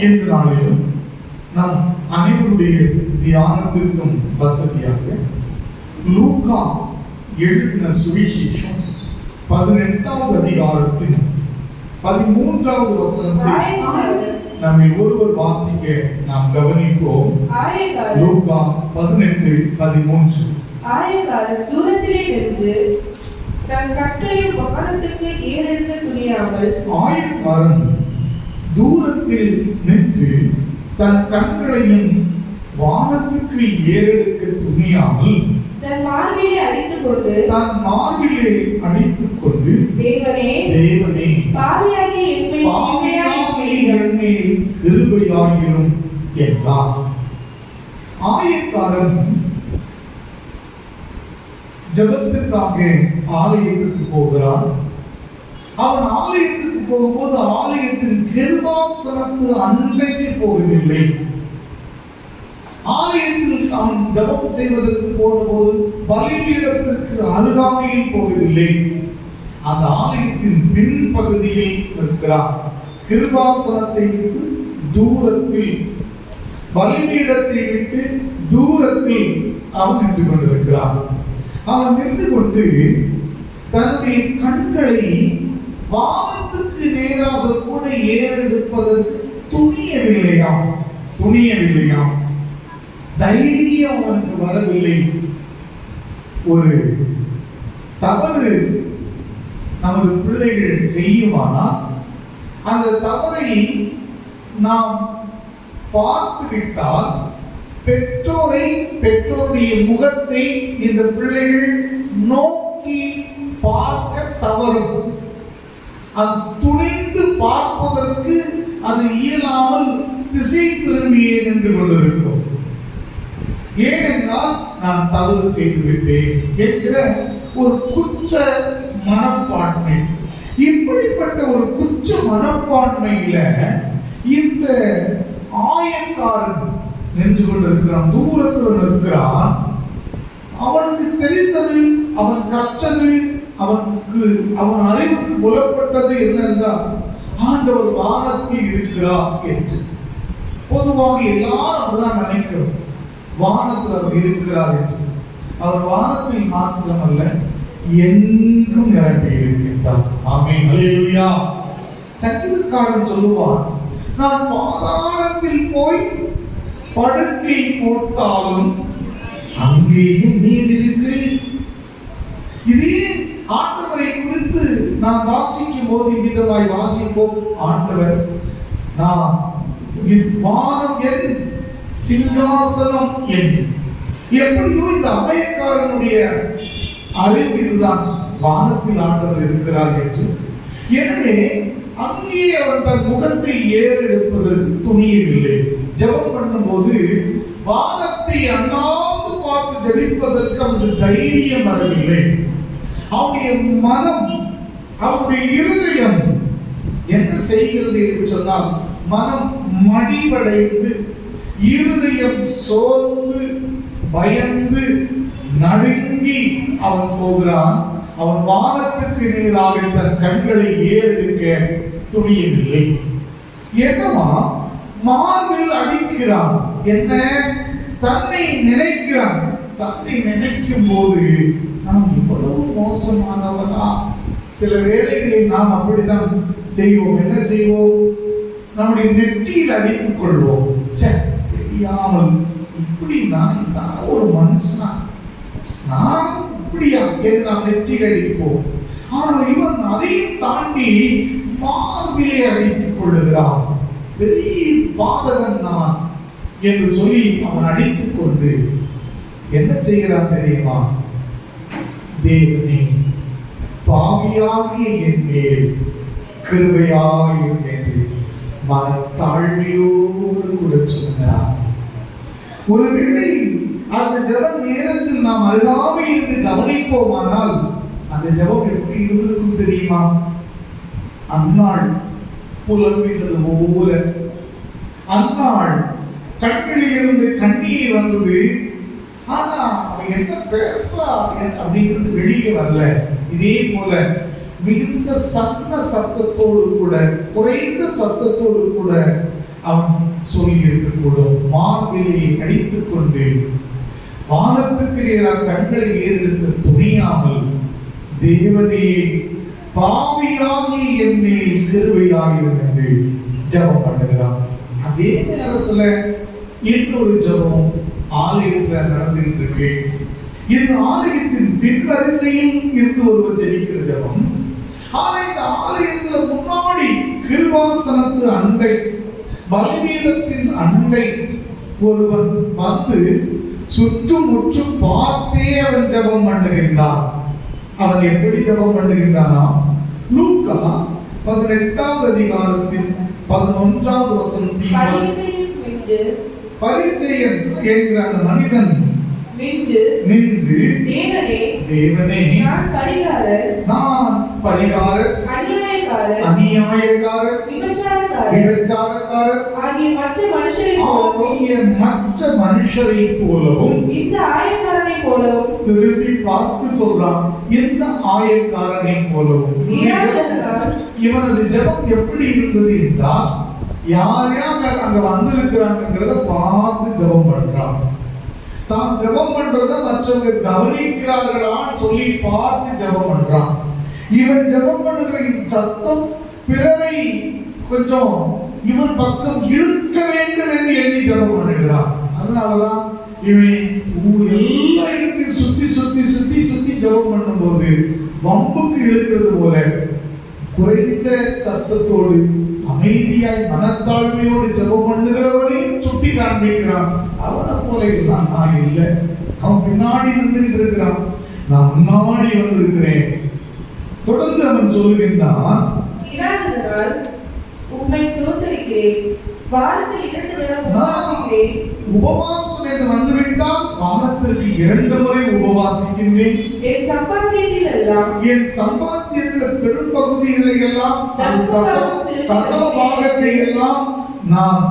இந்த நாளிலும் நம் அனைவருடைய தியானத்திற்கும் வசதியாக லூக்கா எழுதின சுவிசேஷம் 18வது அதிகாரத்தின் 13வது வசனத்தை நம்மில் ஒருவர் வாசிக்க நாம் கவனிப்போம். லூக்கா 18:13. ஆயக்காரன் தூரத்திலே நின்று தன் கற்களையும் வானத்துக்கு ஏறெடுக்க துணியாமல் ஆயக்காரன் தூரத்தில் நின்று தன் கண்களையும் வானத்துக்கு ஏறெடுக்க துணியாமல் தன் மார்பிலே அடித்துக் கொண்டு தேவனே பாவியாகிய என் மேல் கிருபையாயிரும் என்றார். ஆயக்காரன் ஜெபத்திற்காக ஆலயத்திற்கு போகிறான். அவன் ஆலயத்திற்கு போகும்போது ஆலயத்தின் கிருபாசனத்து அன்றைக்கு போகவில்லை. ஆலயத்தில் அவன் ஜெபம் செய்வதற்கு போகும்போது பலிபீடத்திற்கு அருகாமையில் போகவில்லை. அந்த ஆலயத்தின் பின்பகுதியில் இருக்கிறான். கிருபாசனத்தை விட்டு தூரத்தில், பலிபீடத்தை விட்டு தூரத்தில் அவன் நின்று கொண்டிருக்கிறான். அவன் நின்று கொண்டு தன்னுடைய கண்களை வானத்துக்கு நேராக கூட ஏறெடுப்பதற்கு துணியவில்லையாம். தைரியம் அவனுக்கு வரவில்லை. ஒரு தவறு நமது பிள்ளைகள் செய்யுமானால் அந்த தவறை நாம் பார்த்துவிட்டால் பெற்றோருடைய முகத்தை இந்த பிள்ளைகள் நோக்கி பார்க்க தவறும். அது துணிந்து பார்ப்பதற்கு அது இயலாமல் திசை திரும்பியே நின்று கொண்டிருக்கும். ஏனென்றால் நான் தவறு செய்துவிட்டேன் என்கிற ஒரு குற்ற மனப்பான்மை. இப்படிப்பட்ட ஒரு குற்ற மனப்பான்மையில இந்த ஆயக்காரன் நின்று கொண்டிருக்கிறான், தூரத்தில் இருக்கிறான். அவனுக்கு தெரிந்தது, அவன் கற்றது, அவன் அறிவுக்கு புலப்பட்டது என்னென்றால் ஆண்டவர் வானத்தில் இருக்கிறார் என்று. பொதுவாக எல்லாரும் அப்படிதான் நினைக்கிறோம், வானத்தில் அவர் இருக்கிறார் என்று. அவர் வானத்தில் மாத்திரமல்ல, எங்கும் நிரம்பி இருக்கின்றார். ஆமென், அல்லேலூயா. சங்கீதக்காரன் சொல்லுவான், நான் பாதாளத்தில் போய் படுக்கை போட்டாலும் அங்கேயும் நீர் இருக்கிறீர். இதே ஆண்டவரை குறித்து நாம் வாசிக்கும் போது இவ்விதமாய் வாசிப்போம். ஆண்டவர், நான் வானம் என் சிங்காசனம் என்று. எப்படியோ இந்த அபயக்காரனுடைய அறிவு இதுதான், வானத்தில் ஆண்டவர் இருக்கிறார் என்று. எனவே அங்கே அவன் தன் முகத்தை ஏறெடுப்பதற்கு துணியவில்லை. ஜெபம் பண்ணும்போது வானத்தை அண்ணாந்து பார்த்து ஜெபிப்பதற்கு அவனுக்கு தைரியம் வரவில்லை. அவனுடைய மனம், அவனுடைய இருதயம் என்ன செய்கிறது என்று சொன்னால், மனம் மடிவடைந்து, இருதயம் சோர்ந்து, பயந்து, நடுங்கி அவன் போகிறான். அவன் வானத்துக்கு நேராக தன் கண்களை ஏறெடுக்க துணியவில்லை. என்னமா மார்பில் அடிக்கிறான். என்ன? தன்னை நினைக்கிறான். தன்னை நினைக்கும் போது நாம் இவ்வளவு மோசமானவனா? சில வேளைகளில் நாம் அப்படித்தான் செய்வோம். என்ன செய்வோம்? நம்முடைய நெற்றியில் அடித்துக் கொள்வோம். தெரியாமல், இப்படி நான் ஒரு மனுஷனா, நான் இப்படியா என்று நாம் நெற்றியில் அடிப்போம். ஆனால் இவன் அதையும் தாண்டி மார்பிலே அடித்துக் கொள்ளுகிறான். பெரிய பாதகன் நான் என்று சொல்லி அவன் அடித்துக் கொண்டு என்ன செய்கிறான் தெரியுமா? தேவனே, பாவியாகிய என் மேல் கிருபையாயிரும் என்று மனத்தாழ்மையோடு கூட சொல்கிறார். ஒருவேளை அந்த ஜெப நேரத்தில் நாம் அருகாமை என்று கவனிப்போமானால் அந்த ஜெபம் எப்படி இருந்திருக்கும் தெரியுமா? அந்நாள் புலம்பினது போல, அந்நாள் கண்களில் இருந்து கண்ணீர் வந்தது. ஆனா அவன் என்ன பேசுறா அப்படிங்கிறது வெளியே வரல. இதே போல மிகுந்த சத்தத்தோடு கூட, குறைந்த சத்தத்தோடு கூட அவன் சொல்லி இருக்கக்கூடும். மார்பிலே அடித்துக் கொண்டு வானத்துக்கு நேராக கண்களை ஏறெடுத்து துணியாமல், தேவனே பாவியாகி என் மேல் கிருபையாயிரும் என்று ஜெபம் பண்ணுகிறான். அதே நேரத்துல இன்னொரு ஜெபம் ஆலயத்துல நடந்துகிட்டு இருக்கு. இது ஆலயத்தின் பின்வரிசையில் இருந்து ஒருவர் ஜெபிக்கிற ஜெபம். ஆனா இந்த ஆலயத்துல முன்னாடி கிருபாசனத்து அண்டை, பலிபீடத்தின் அண்டை ஒருவன் வந்து சுற்றும் முற்றும் பார்த்தே அவன் ஜெபம் பண்ணுகின்றான். அவன் எப்படி ஜெபம் பண்ணுகின்றானா? லூக்கா 18வது அதிகாரத்தின் 11வது வசனத்தில், பரிசேயன் என்கிற அந்த மனிதன் நின்று தேவனே நான் பரிகாரர், அநியாயக்காரர், விபச்சாரக்காரர் ஆகிய மற்ற மனுஷரைப் போலவும் இந்த ஆயக்காரனை போலவும் திரும்பி பார்த்து சொல்றான், இந்த ஆயக்காரனை போலவும். இவனது ஜெபம் எப்படி இருந்தது என்றால், யார் யார் அங்க வந்திருக்கிறாங்கிறத பார்த்து ஜெபம் பண்றான். தான் ஜெபம் பண்றத மற்றவங்க கவனிக்கிறார்களான்னு சொல்லி பார்த்து ஜெபம் பண்றான். இவன் ஜெபம் பண்ணுகிற சத்தம் பிறரை கொஞ்சம் இவன் பக்கம் இழுக்க வேண்டும் என்று எண்ணி ஜெபம் பண்ணுகிறான். அதனாலதான் இவன் எல்லா இடத்தையும் சுத்தி சுத்தி சுத்தி சுத்தி ஜெபம் பண்ணும்போது வம்புக்கு இழுக்கிறது போல குறைந்த சத்தத்தோடு அமைதியாய் மனத்தாழ்மையோடு ஜெபம் பண்ணுகிறவனையும் சுட்டி காண்பிக்கிறான். அவனை போல இருந்தான். நான் இல்லை, அவன் பின்னாடி நின்று இருக்கிறான், நான் முன்னாடி வந்திருக்கிறேன். தொடர்ந்து அவன் சொல்லுகின்றான், உம்மை சோதரிக்கிறேன், வாரத்தில் 2 தடவை உபவாசிக்கிறேன். உபவாசம் என்று வந்துவிட்டால் வாரத்திற்கு 2 முறை உபவாசிக்கின்றேன். என் சம்பாத்தியத்தில் பெரும் பகுதிகளை எல்லாம், தசம பாகத்தை எல்லாம் நான்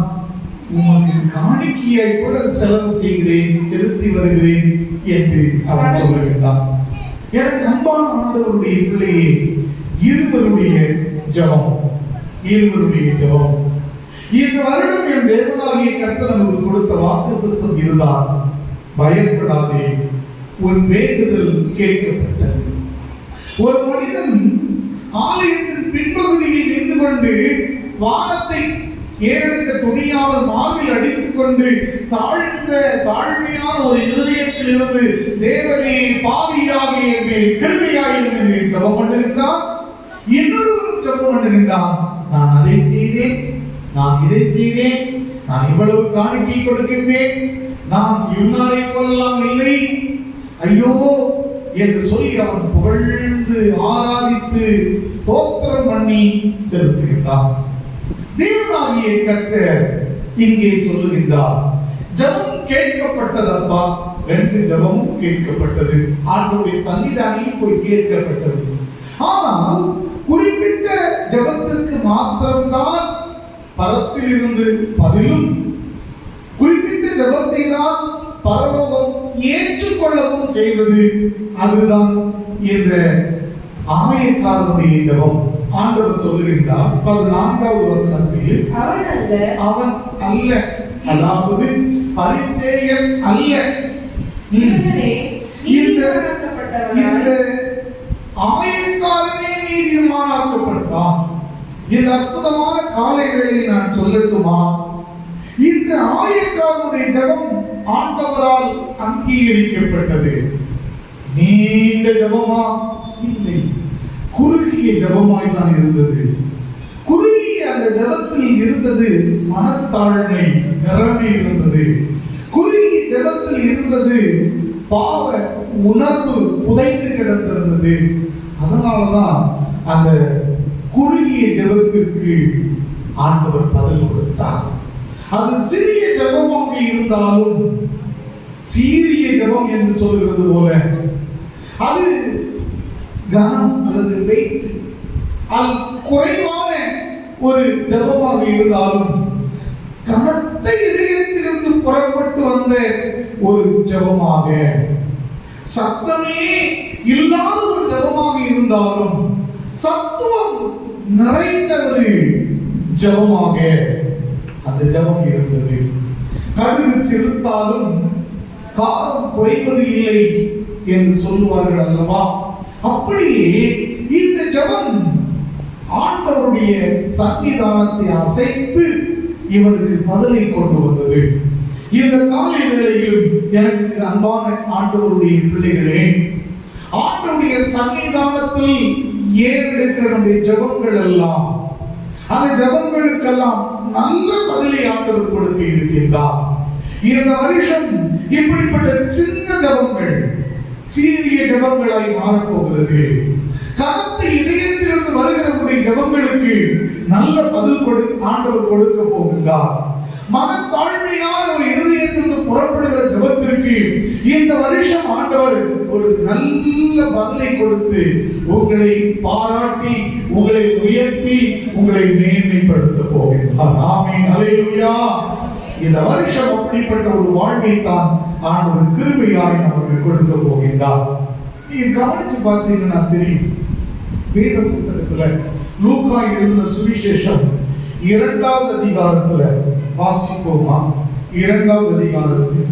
உமக்கு காணிக்கையாய் கூட செலவு செய்கிறேன், செலுத்தி வருகிறேன் என்று அவன் சொல்லுகின்றான். எனக்கு அன்பான ஆண்டவருடைய பிள்ளையே, இருவருடைய ஜெபம். இந்த வருடம் என் தேவனாகிய கர்த்தர் நமக்கு கொடுத்த வாக்குத்தத்தம் இதுதான், பயப்படாதே, உன் வேண்டுதல் கேட்கப்பட்டது. ஒரு மனிதன் ஆலயத்தின் பின்பகுதியில் நின்று கொண்டு வானத்தை ஏறெடுக்க துணியாமல் மார்பில் அடித்துக் கொண்டு தாழ்மையான ஒரு இருதயத்தில் இருந்து, தேவனே பாவியாகிய என் மேல் கிருபையாயிரும் என்று ஜெபம் பண்ணுகின்றான். இன்னொருவரும் ஜெபம் பண்ணுகின்றான், நான் அதை செய்தேன், நான் இதை செய்தேன், நான் இவ்வளவு காணிக்கை கொடுக்கின்றேன், நான் இன்னாரை போலெல்லாம் இல்லை, ஐயோ என்று சொல்லி அவன் புகழ்ந்து ஆராதித்து ஸ்தோத்திரம் பண்ணி செலுத்துகின்றான். தேவனாகிய கர்த்தர் இங்கே சொல்லுகின்றார், ஜெபம் கேட்கப்பட்டதப்பா. 2 ஜெபமும் கேட்கப்பட்டது, ஆண்டவருடைய சன்னிதானில் போய் கேட்கப்பட்டது. ஆனால் குறிப்பிட்ட ஜெபத்திற்கு மாத்திரம்தான் பரத்தில் இருந்து பதிலும், குறிப்பிட்ட ஜெபத்தை தான் பரலோகம் ஏற்றுக்கொள்ளவும் செய்தது. அதுதான் இந்த ஆயக்காரனுடைய ஜெபம். ஆண்டவர் சொல்லுகின்றார் 14வது வசனத்தில், அவன் அல்ல, அதாவது பரிசேயன் அல்ல, இந்த ஆயக்காரனே நீதிமானாக்கப்பட்டான். இந்த அற்புதமான காலை வேளையை நான் சொல்லட்டுமா? இந்த ஆயக்காரனுடைய ஜெபம் ஆண்டவரால் அங்கீகரிக்கப்பட்டது. நீண்ட ஜெபமா? இல்லை, குறுகிய ஜெபமாய் தான் இருந்தது. குறுகிய அந்த ஜெபத்தில் இருந்தது மனத்தாழ்மை நிரம்பி இருந்தது. குறுகிய ஜெபத்தில் இருந்தது பாவ உணர்வு புதைந்து கிடந்திருந்தது. அதனாலதான் அந்த குறுகிய ஜெபத்திற்கு ஆண்டவர் பதில் கொடுத்தார். அது சிறிய ஜெபமாக இருந்தாலும், சீரிய ஜெபம் என்று சொல்கிறது போல, அது கனம் அல்லது வெயிட் குறைவான ஒரு ஜெபமாக இருந்தாலும், கனத்த இதயத்திலிருந்து புறப்பட்டு வந்த ஒரு ஜெபமாக, சத்தமே இல்லாத ஒரு ஜெபமாக இருந்தாலும், சத்துவம் நிறைந்த ஒரு ஜெபமாக அந்த ஜெபம் இருந்தது. கடுகு சிறுத்தாலும் காரம் குறைவது இல்லை என்று சொல்லுவார்கள் அல்லவா? அப்படியே இந்த ஜெபம் ஆண்டவருடைய சன்னிதானத்தை அசைத்து இவனுக்கு பதிலை கொண்டு வந்தது. இந்த காலை வேளையிலும் எனக்கு அன்பான ஆண்டவருடைய பிள்ளைகளே, ஆண்டவருடைய சன்னிதானத்தில் ஏறெடுக்கிற நம்முடைய ஜெபங்கள் எல்லாம், அந்த ஜெபங்களுக்கெல்லாம் நல்ல பதிலை ஆண்டவர் கொடுக்க இருக்கின்றார். இந்த வருஷம் இப்படிப்பட்ட சின்ன ஜெபங்கள் சீரிய ஜெபங்களாய் மாறப்போகிறது. கனத்த இதயத்திலிருந்து வருகிற ஜெபங்களுக்கு நல்ல பதில் ஆண்டவர் கொடுக்க போகின்றார். மனத்தாழ்மையான ஒரு இதயத்திலிருந்து புறப்படுகிற ஜெபத்திற்கு இந்த வருஷம் ஆண்டவர் ஒரு நல்ல பதிலை கொடுத்து உங்களை பாராட்டி, உங்களை உயர்த்தி, உங்களை மேன்மைப்படுத்த போகின்றார். ஆமென், அல்லேலூயா. இந்த வருஷம் அப்படிப்பட்ட ஒரு வாழ்வை தான் ஆண்டவர் கிருபையாய் நமக்கு கொடுக்க போகின்றார். நீங்க கவனிச்சு பார்த்தீங்கன்னா தெரியும், வேத புத்தகத்துல லூக்கா எழுதின சுவிசேஷம் 2வது அதிகாரத்துல வாசிப்போமா? 2வது அதிகாரத்தில்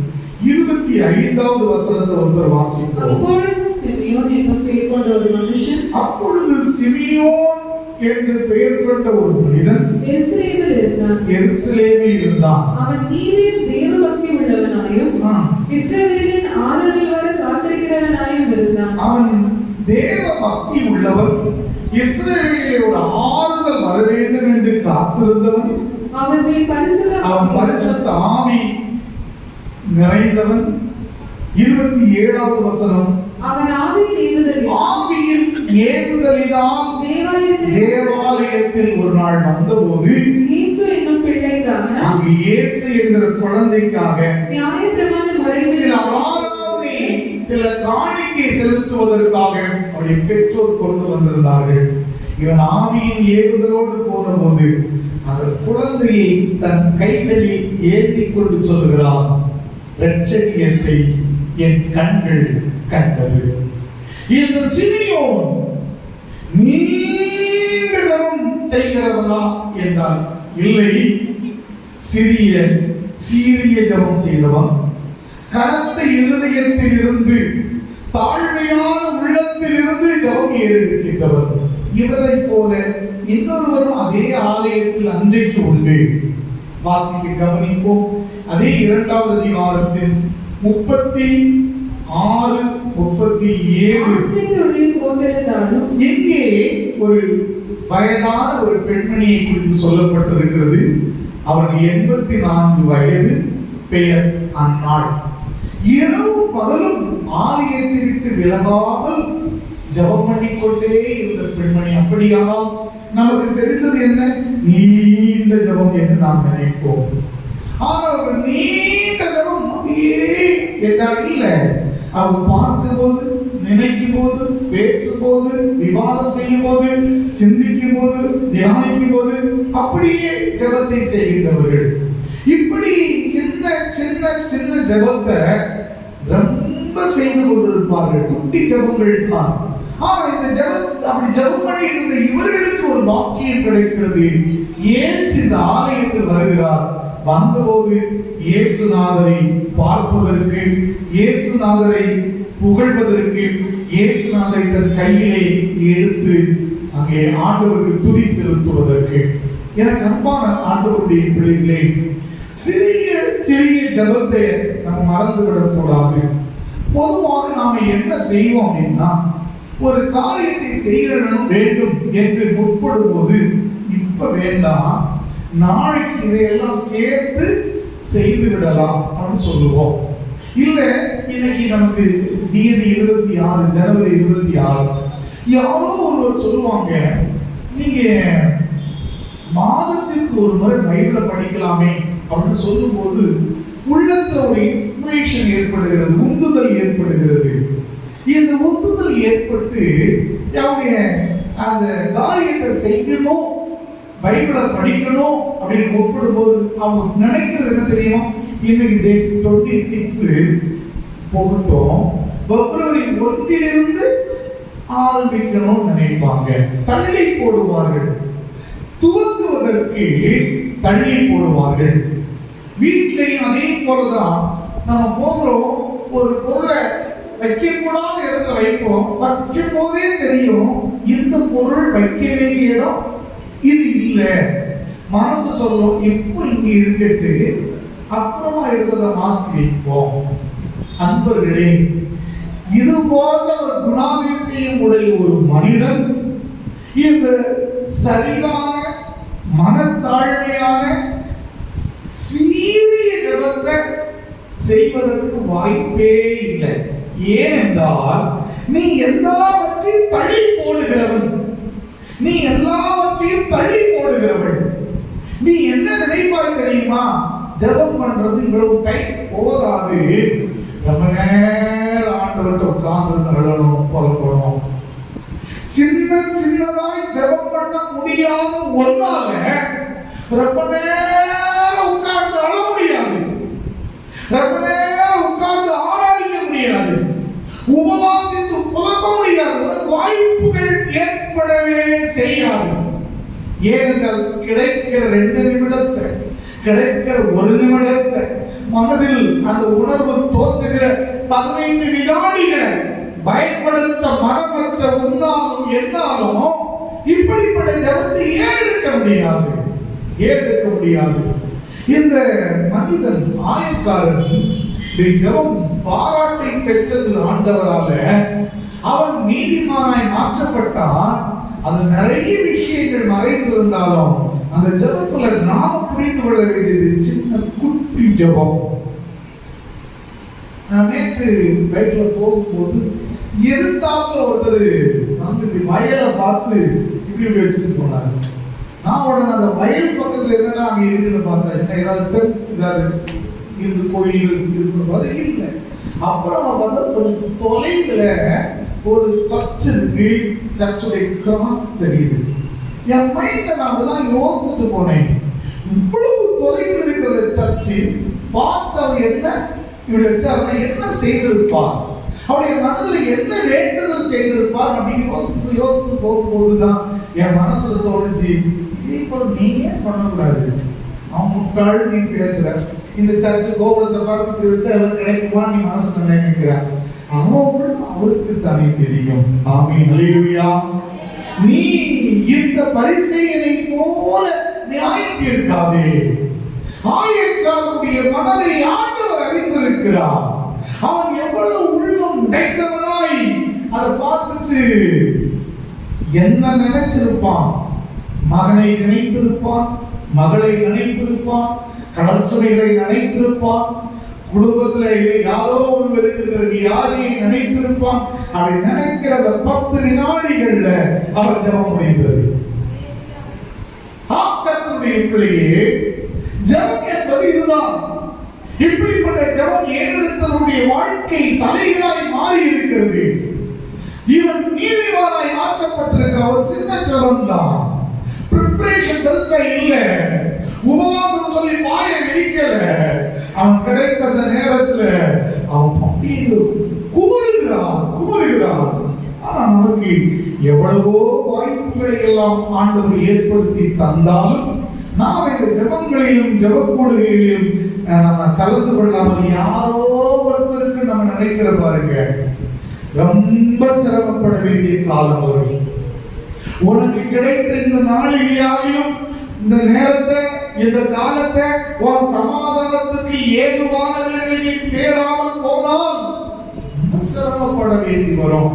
25வது வசனத்தை ஒருத்தர் வாசிப்போம். அப்பொழுது சிமியோன் என்னும் பெயர் கொண்ட ஒரு மனுஷன், அப்பொழுது சிமியோன் என்று பெயர் கொண்ட ஒரு மனிதன் எருசலேமில் இருந்தான். அவன் நீதியும் தேவபக்தி உள்ளவனாயும் இஸ்ரவேலின் ஆறுதல் வர காத்திருக்கிறவனாயும் இருந்தான். அவன் தேவ பக்தி உள்ளவன், இஸ்ரவேலிலே ஒரு ஆறுதல் வர வேண்டும் என்று காத்திருந்தவன். அவன் பரிசுத்த ஆவி நிறைந்தவன். 27வது வசனம், அவன் ஆவியின் ஏவுதலினால் தேவாலயத்தில் ஒரு நாள் வந்தபோது இயேசு என்னும் பிள்ளைக்காக, அங்கு இயேசு என்கிற குழந்தைக்காக நியாயப்பிரமாண முறையில் சில ஆராதனை, சில காணிக்கை செலுத்துவதற்காக அவருடைய பெற்றோர் கொண்டு வந்திருந்தார்கள். இவன் ஆவியின் ஏவுதலோடு போனபோது அந்த குழந்தையை தன் கைகளில் ஏந்தி கொண்டு சொல்லுகிறான், இரட்சணியத்தை என் கண்கள் கண்டது. இந்த சிமியோன் நீண்ட ஜெபம் செய்கிறவனா என்றால் இல்லை, சீரிய ஜெபம் செய்தவன், கனத்த இருதயத்தில் இருந்து, தாழ்மையான உள்ளத்தில் இருந்து ஜெபம் ஏறெடுக்கின்றவர். இவரை போல இன்னொருவரும் அதே ஆலயத்தில் அன்றைக்கு உண்டு. வாசிக்க கவனிப்போம். அதே 2வது அதிகாரத்தின் 36, 37 இங்கே ஒரு வயதான ஒரு பெண்மணியை குறித்து சொல்லப்பட்டிருக்கிறது. அவருக்கு 84 வயது. பெயர் அன்னாள். இரவும் பகலும் ஆலயத்தை விட்டு விலகாமல் ஜெபம் பண்ணிக்கொண்டே இருந்த பெண்மணி. அப்படியானால் நமக்கு தெரிந்தது என்ன? நீண்ட ஜெபம் என்று நாம் நினைப்போம். ஆனால் நீண்ட ஜெபம் என்றால் இல்லை. அவங்க பார்க்கும் போது, நினைக்கும் போது, பேசும்போது, விவாதம் செய்யும் போது, சிந்திக்கும் போது, தியானிக்கும் போது அப்படியே ஜெபத்தை செய்கின்றவர்கள். இப்படி சின்ன சின்ன சின்ன ஜெபத்தை ரொம்ப செய்து கொண்டிருப்பார்கள். குட்டி ஜெபங்கள் தான். ஆனா இந்த ஜெபம், அப்படி ஜெபம் பண்ணி இருந்த இவர்களுக்கு ஒரு வாக்கியம் கிடைக்கிறது. இயேசு இந்த ஆலயத்தில் வருகிறார். வந்தபோது இயேசுநாதரை பார்ப்பதற்கு, இயேசுநாதரை புகழ்வதற்கு, இயேசுநாதரை தன் கையிலே எடுத்து அங்கே ஆண்டவருக்கு துதி செலுத்துவதற்கு. எனக்கு அன்பான ஆண்டவருடைய பிள்ளைகளே, சிறிய சிறிய ஜெபத்தை நம்ம மறந்துவிடக் கூடாது. பொதுவாக நாம என்ன செய்வோம் அப்படின்னா, ஒரு காரியத்தை செய்ய வேண்டும் என்று முற்படும் போது, இப்ப வேண்டாம், நாளைக்கு இதையெல்லாம் சேர்த்து செய்து விடலாம் அப்படின்னு சொல்லுவோம். இல்ல இன்னைக்கு நமக்கு தேதி 26, ஜனவரி 26, யாரோ ஒருவர் சொல்லுவாங்க, நீங்க மாதத்திற்கு ஒரு முறை பைபிளை படிக்கலாமே அப்படின்னு சொல்லும் போது உள்ளத்துல ஒரு இன்ஸ்பிரேஷன் ஏற்படுகிறது, உந்துதல் ஏற்படுகிறது. இந்த உந்துதல் ஏற்பட்டு அவங்க அந்த காரியத்தை செய்யணும், பைபிளை படிக்கணும் அப்படின்னு ஒப்பிடும் போது அவங்க நினைக்கிறது என்ன தெரியுமா? இன்னைக்கு டேட் 26 போகட்டும், பிப்ரவரி 1 ஆரம்பிக்கணும்னு நினைப்பாங்க. தள்ளி போடுவார்கள். துவங்குவதற்கு தள்ளி போடுவார்கள். வீட்டிலையும் அதே போலதான் நம்ம போகிறோம், ஒரு பொருளை வைக்கக்கூடாத இடத்துல வைப்போம், வைக்கும் போதே தெரியும் இந்த பொருள் வைக்க வேண்டிய இடம் இது இல்லை. மனசு சொல்லும் இப்போ இங்க இருக்கட்டு, அப்புறமா எடுத்ததை மாற்றி வைப்போம். அன்பர்களே, இது போன்ற ஒரு குணாதிசயம் உடைய ஒரு மனிதன் இந்த சரியான மனத்தாழ்மையான சீரிய ஜபத்தை செய்வதற்கு வாய்ப்பே இல்லை. ஏனென்றால் நீ எல்லாவற்றையும் தள்ளி போடுகிறவன், நீ எல்லாவற்றையும் தள்ளி போடுகிறவள். நீ என்ன நினைப்பாய் தெரியுமா? ஜபம் பண்றது இவ்வளவு டைம் போதாது, ரொம்ப நேரம் ஆண்டவர்கிட்ட உட்கார்ந்து அழணும், புறப்படணும். சின்னதாய் ஜபம் பண்ண முடியாத ஒன்னால ரொம்ப நேரம் உட்கார்ந்து அழ முடியாது, ரொம்ப நேரம் உட்கார்ந்து ஆராதிக்க முடியாது, உபவாசித்து புலம்ப முடியாது, வாய்ப்புகள் ஏற்படவே செய்யாது. ஏனென்றால் கிடைக்கிற 2 நிமிடத்தை, கிடைக்கிற 1 நிமிடத்தை, மனதில் அந்த உணர்வு தோன்றுகிற 15 வினாடிகளை பயன்படுத்த மனமற்ற உன்னாலும் என்னாலும் இப்படிப்பட்ட ஜபத்தை ஏறெடுக்க முடியாது. இந்த மனிதன் ஆயக்காரன் ஜபம் பாராட்டை பெற்றது ஆண்டவரால. அவன் நீதிமானாய் மாற்றப்பட்டான். அது நிறைய விஷயங்கள் மறைந்திருந்தாலும் அந்த ஜபத்துல நாம் புரிந்து கொள்ள வேண்டியது சின்ன குட்டி ஜபம். நான் நேற்று பைக்ல போகும்போது எதிர்த்தாப்புல ஒருத்தர் வந்து வயலை பார்த்து இப்படி வச்சுட்டு போனாரு. நான் உடனே அந்த வயல் பக்கத்துல என்னடா அங்க இருக்குன்னு பார்த்தா, ஏதாவது இருந்து கோயில் இருக்குன்னு பார்த்தா இல்லை. அப்புறம் பார்த்தா கொஞ்சம் தொலைவில் ஒரு சர்ச் இருக்கு, சர்ச்சுடைய கிராஸ் தெரியுது. என் மைண்ட்ல நான் அதெல்லாம் யோசிச்சுட்டு போனேன். இவ்வளவு தொலைவில் இருக்கிற சர்ச்சு பார்த்து அவன் என்ன இப்படி வச்சா என்ன செய்திருப்பார், அவருடைய மனதில் என்ன வேண்டுதல் செய்திருப்பார் அப்படின்னு யோசித்து போகும்போதுதான் என் மனசுல தோணுச்சு, இதே போல நீ ஏன் பண்ணக்கூடாது? அவன் முட்டாள், நீ பேசுற, இந்த சர்ச்சு கோபுரத்தை பார்த்து இப்படி வச்சா எல்லாம் கிடைக்குமா நீ மனசுல நினைக்கிற? அவருக்கு தானே தெரியும். ஆமென், அல்லேலூயா. நீ இந்த பரிசேயனை போல நியாயம் தீர்க்காதே. ஆயக்காரனுடைய மனதை ஆண்டவர் அறிந்திருக்கிறார். அவன் எவ்வளவு உள்ளம் உடைந்தவனாய் அதை பார்த்துட்டு என்ன நினைச்சிருப்பான்? மகனை நினைத்திருப்பான், மகளை நினைத்திருப்பான், கடன் சுமைகளை நினைத்திருப்பான், குடும்பத்துல யாரோ ஒருவருக்கு வியாதியை நினைத்திருப்பான். அப்படி நினைக்கிற 10 வினாடிகள்ல அவர் ஜெபம் முடிந்தது. கர்த்தருடைய பிள்ளையே, ஜெபம் என்பது இதுதான். இப்படிப்பட்ட ஜெபம் ஏறெடுத்தவருடைய வாழ்க்கை தலைகளாய் மாறி இருக்கிறது. இவன் நீதிமானாய் மாற்றப்பட்டிருக்கிற ஒரு சின்ன ஜெபம் தான். பிரிப்பரேஷன் பெருசா இல்ல, உபவாசம் சொல்லி வாயை விரிக்கல. அவன் கிடைத்த அந்த நேரத்துல அவன் அப்படியே குமுறுகிறான். ஆனா நமக்கு எவ்வளவோ வாய்ப்புகளை எல்லாம் ஆண்டவர் ஏற்படுத்தி தந்தாலும் நாம் இந்த ஜெபங்களிலும் ஜெபக்கூடுகைகளிலும் நம்ம கலந்து கொள்ளாமல் யாரோ ஒருத்தருக்கு நம்ம நினைக்கிற பாருங்க, ரொம்ப சிரமப்பட வேண்டிய காலம் வரும். உனக்கு கிடைத்த இந்த நாளிகையாகிலும் இந்த நேரத்தை, இந்த காலத்தை உன் சமாதானத்துக்கு ஏதுவானவர்களை தேடாமல் போனால் சிரமப்பட வேண்டி வரும்.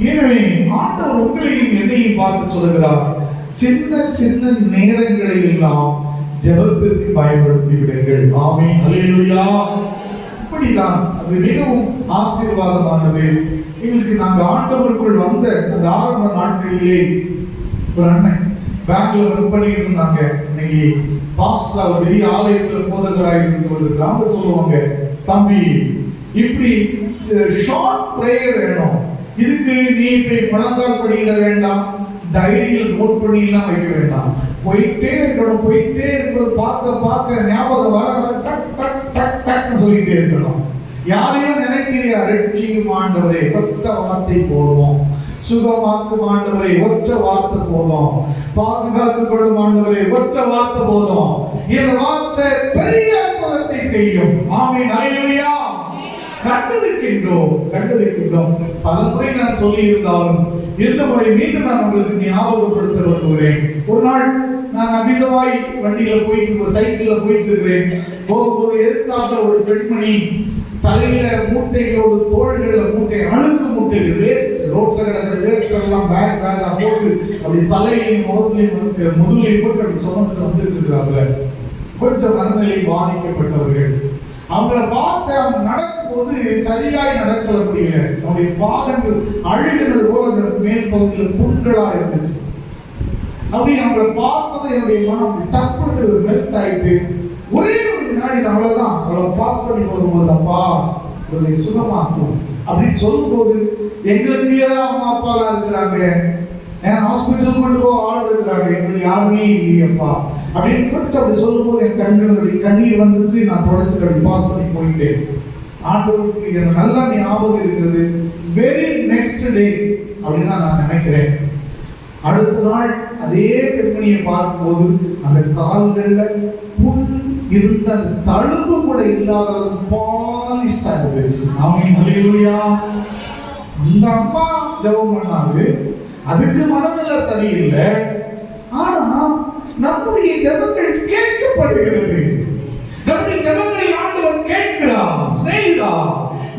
எனவே ஆண்டவர் உங்களையும் என்னையும் பார்த்து சொல்லுகிறார், சின்ன சின்ன நேரங்களை எல்லாம் ஜெபத்திற்கு பயன்படுத்தி விடுங்கள். ஆமென், அல்லேலூயா. இப்படிதான் அது மிகவும் ஆசீர்வாதமானது. எங்களுக்கு நாங்க ஆண்டவருக்குள் வந்த அந்த ஆரம்ப நாட்களிலே ஒரு அண்ணன் பேங்க்ல ஒர்க் பண்ணிட்டு இருந்தாங்க. இன்னைக்கு பாஸ்டர் அவர் பெரிய ஆலயத்துல போதகராக இருந்து ஒரு கிராமம் சொல்லுவாங்க, தம்பி இப்படி ஷார்ட் பிரேயர் வேணும், இதுக்கு நீ போய் முழங்கால் படியிட வேண்டாம், டைரியில் நோட் பண்ணி எல்லாம் வைக்க வேண்டாம், போயிட்டே இருக்கணும். போயிட்டே இருக்கணும், பார்க்க ஞாபகம் வர டக் டக் டக் டக்னு சொல்லிட்டே இருக்கணும். யாரையும் நினைக்கிறியா? ரட்சியும் ஆண்டவரே, 10 வார்த்தை போடுவோம், சுகமாக்கும் ஆண்டவரே ஒற்ற வார்த்தை போதும். பாதுகாத்துக் கொள்ளும் ஆண்டவரே ஒற்ற வார்த்தை போதும். இந்த வார்த்தை பெரிய அற்புதத்தை செய்யும். ஆமென். ஹல்லேலூயா. கண்டிருக்கின்றோம். பலமுறை நான் சொல்லி இருந்தாலும் இந்த முறை மீண்டும் நான் உங்களுக்கு ஞாபகப்படுத்த விரும்புகிறேன். ஒரு நாள் நான் அமிதமாய் வண்டியில போயிட்டு சைக்கிள்ல போயிட்டு இருக்கிறேன். போகும்போது எதிர்த்தாப்புல ஒரு பெண்மணி தலையில மூட்டைகளோடு தோள்கள்ல மூட்டை அழுக்கு மூட்டைகள் வேஸ்ட் ரோட்ல கிடக்கிற வேஸ்ட் எல்லாம் பேக்கா போட்டு அப்படி தலையிலையும் முதுகலையும் போட்டு அப்படி சுமந்துட்டு வந்துட்டு இருக்கிறாங்க. கொஞ்சம் மனநிலை பாதிக்கப்பட்டவர்கள். அவங்கள பார்த்து அவங்க நடக்கும்போது சரியாய் நடக்க முடியல. அவங்களுடைய பாதங்கள் அழுகினது போல அந்த மேல் பகுதியில் புண்களா இருந்துச்சு. அப்படி அவங்கள பார்த்தது என்னுடைய மனம் டப்புன்னு மெல்ட் ஆயிட்டு ஒரே ஒரு வினாடி அவ்வளவுதான். அவளை பாஸ் பண்ணி போகும்போது அப்பா இவர்களை சுகமாக்கும் அப்படின்னு சொல்லும் போது எங்களுக்கு ஏதாவது அம்மா அப்பாலாம் இருக்கிறாங்க, ஹாஸ்பிட்டல் கொண்டு போக ஆள் இருக்கிறாங்க, எங்களுக்கு யாருமே இல்லையப்பா அப்படின்னு கொஞ்சம் அப்படி சொல்லும் போது என் கண்களுடைய கண்ணீர் வந்துட்டு நான் தொடச்சு அப்படி பாஸ் பண்ணி போயிட்டேன். ஆண்டவருக்கு எனக்கு நல்ல ஞாபகம் இருக்கிறது. வெரி நெக்ஸ்ட் டே அப்படின்னு தான் நான் நினைக்கிறேன். அடுத்த நாள் அதே பெண்மணியை பார்க்கும்போது அந்த கால்கள்ல புண் இருந்த அந்த தழும்பு கூட இல்லாத பாலிஷ்டா இருந்துச்சு. ஆமென். ஹல்லேலூயா. அந்த அம்மா ஜெபம் பண்ணாது, அதுக்கு மனநிலை சரியில்லை. ஆனா நம்முடைய ஜெபங்கள் கேட்கப்படுகிறது. நம்முடைய ஜெபங்களை ஆண்டவர் கேட்கிறார். ஸ்நேகிதா,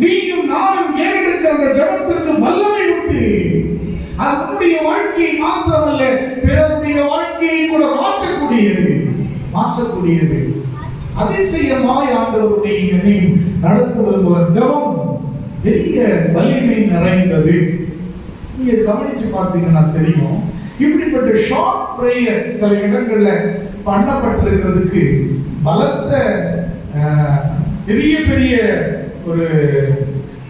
நீயும் நானும் ஏறெடுக்கிற அந்த ஜெபத்திற்கு வல்லமை உண்டு. அது உன்னுடைய வாழ்க்கையை மாத்திரமல்ல, பிறருடைய வாழ்க்கையை கூட மாற்றக்கூடியது. அதிசயமாய் ஆண்டவருடைய என்னையும் நடத்த விரும்புகிற ஜெபம் பெரிய வலிமை நிறைந்தது. நீங்க கவனிச்சு பார்த்தீங்கன்னா தெரியும், இப்படிப்பட்ட ஷார்ட் பிரேயர் சில இடங்கள்ல பண்ணப்பட்டிருக்கிறதுக்கு பலத்த பெரிய ஒரு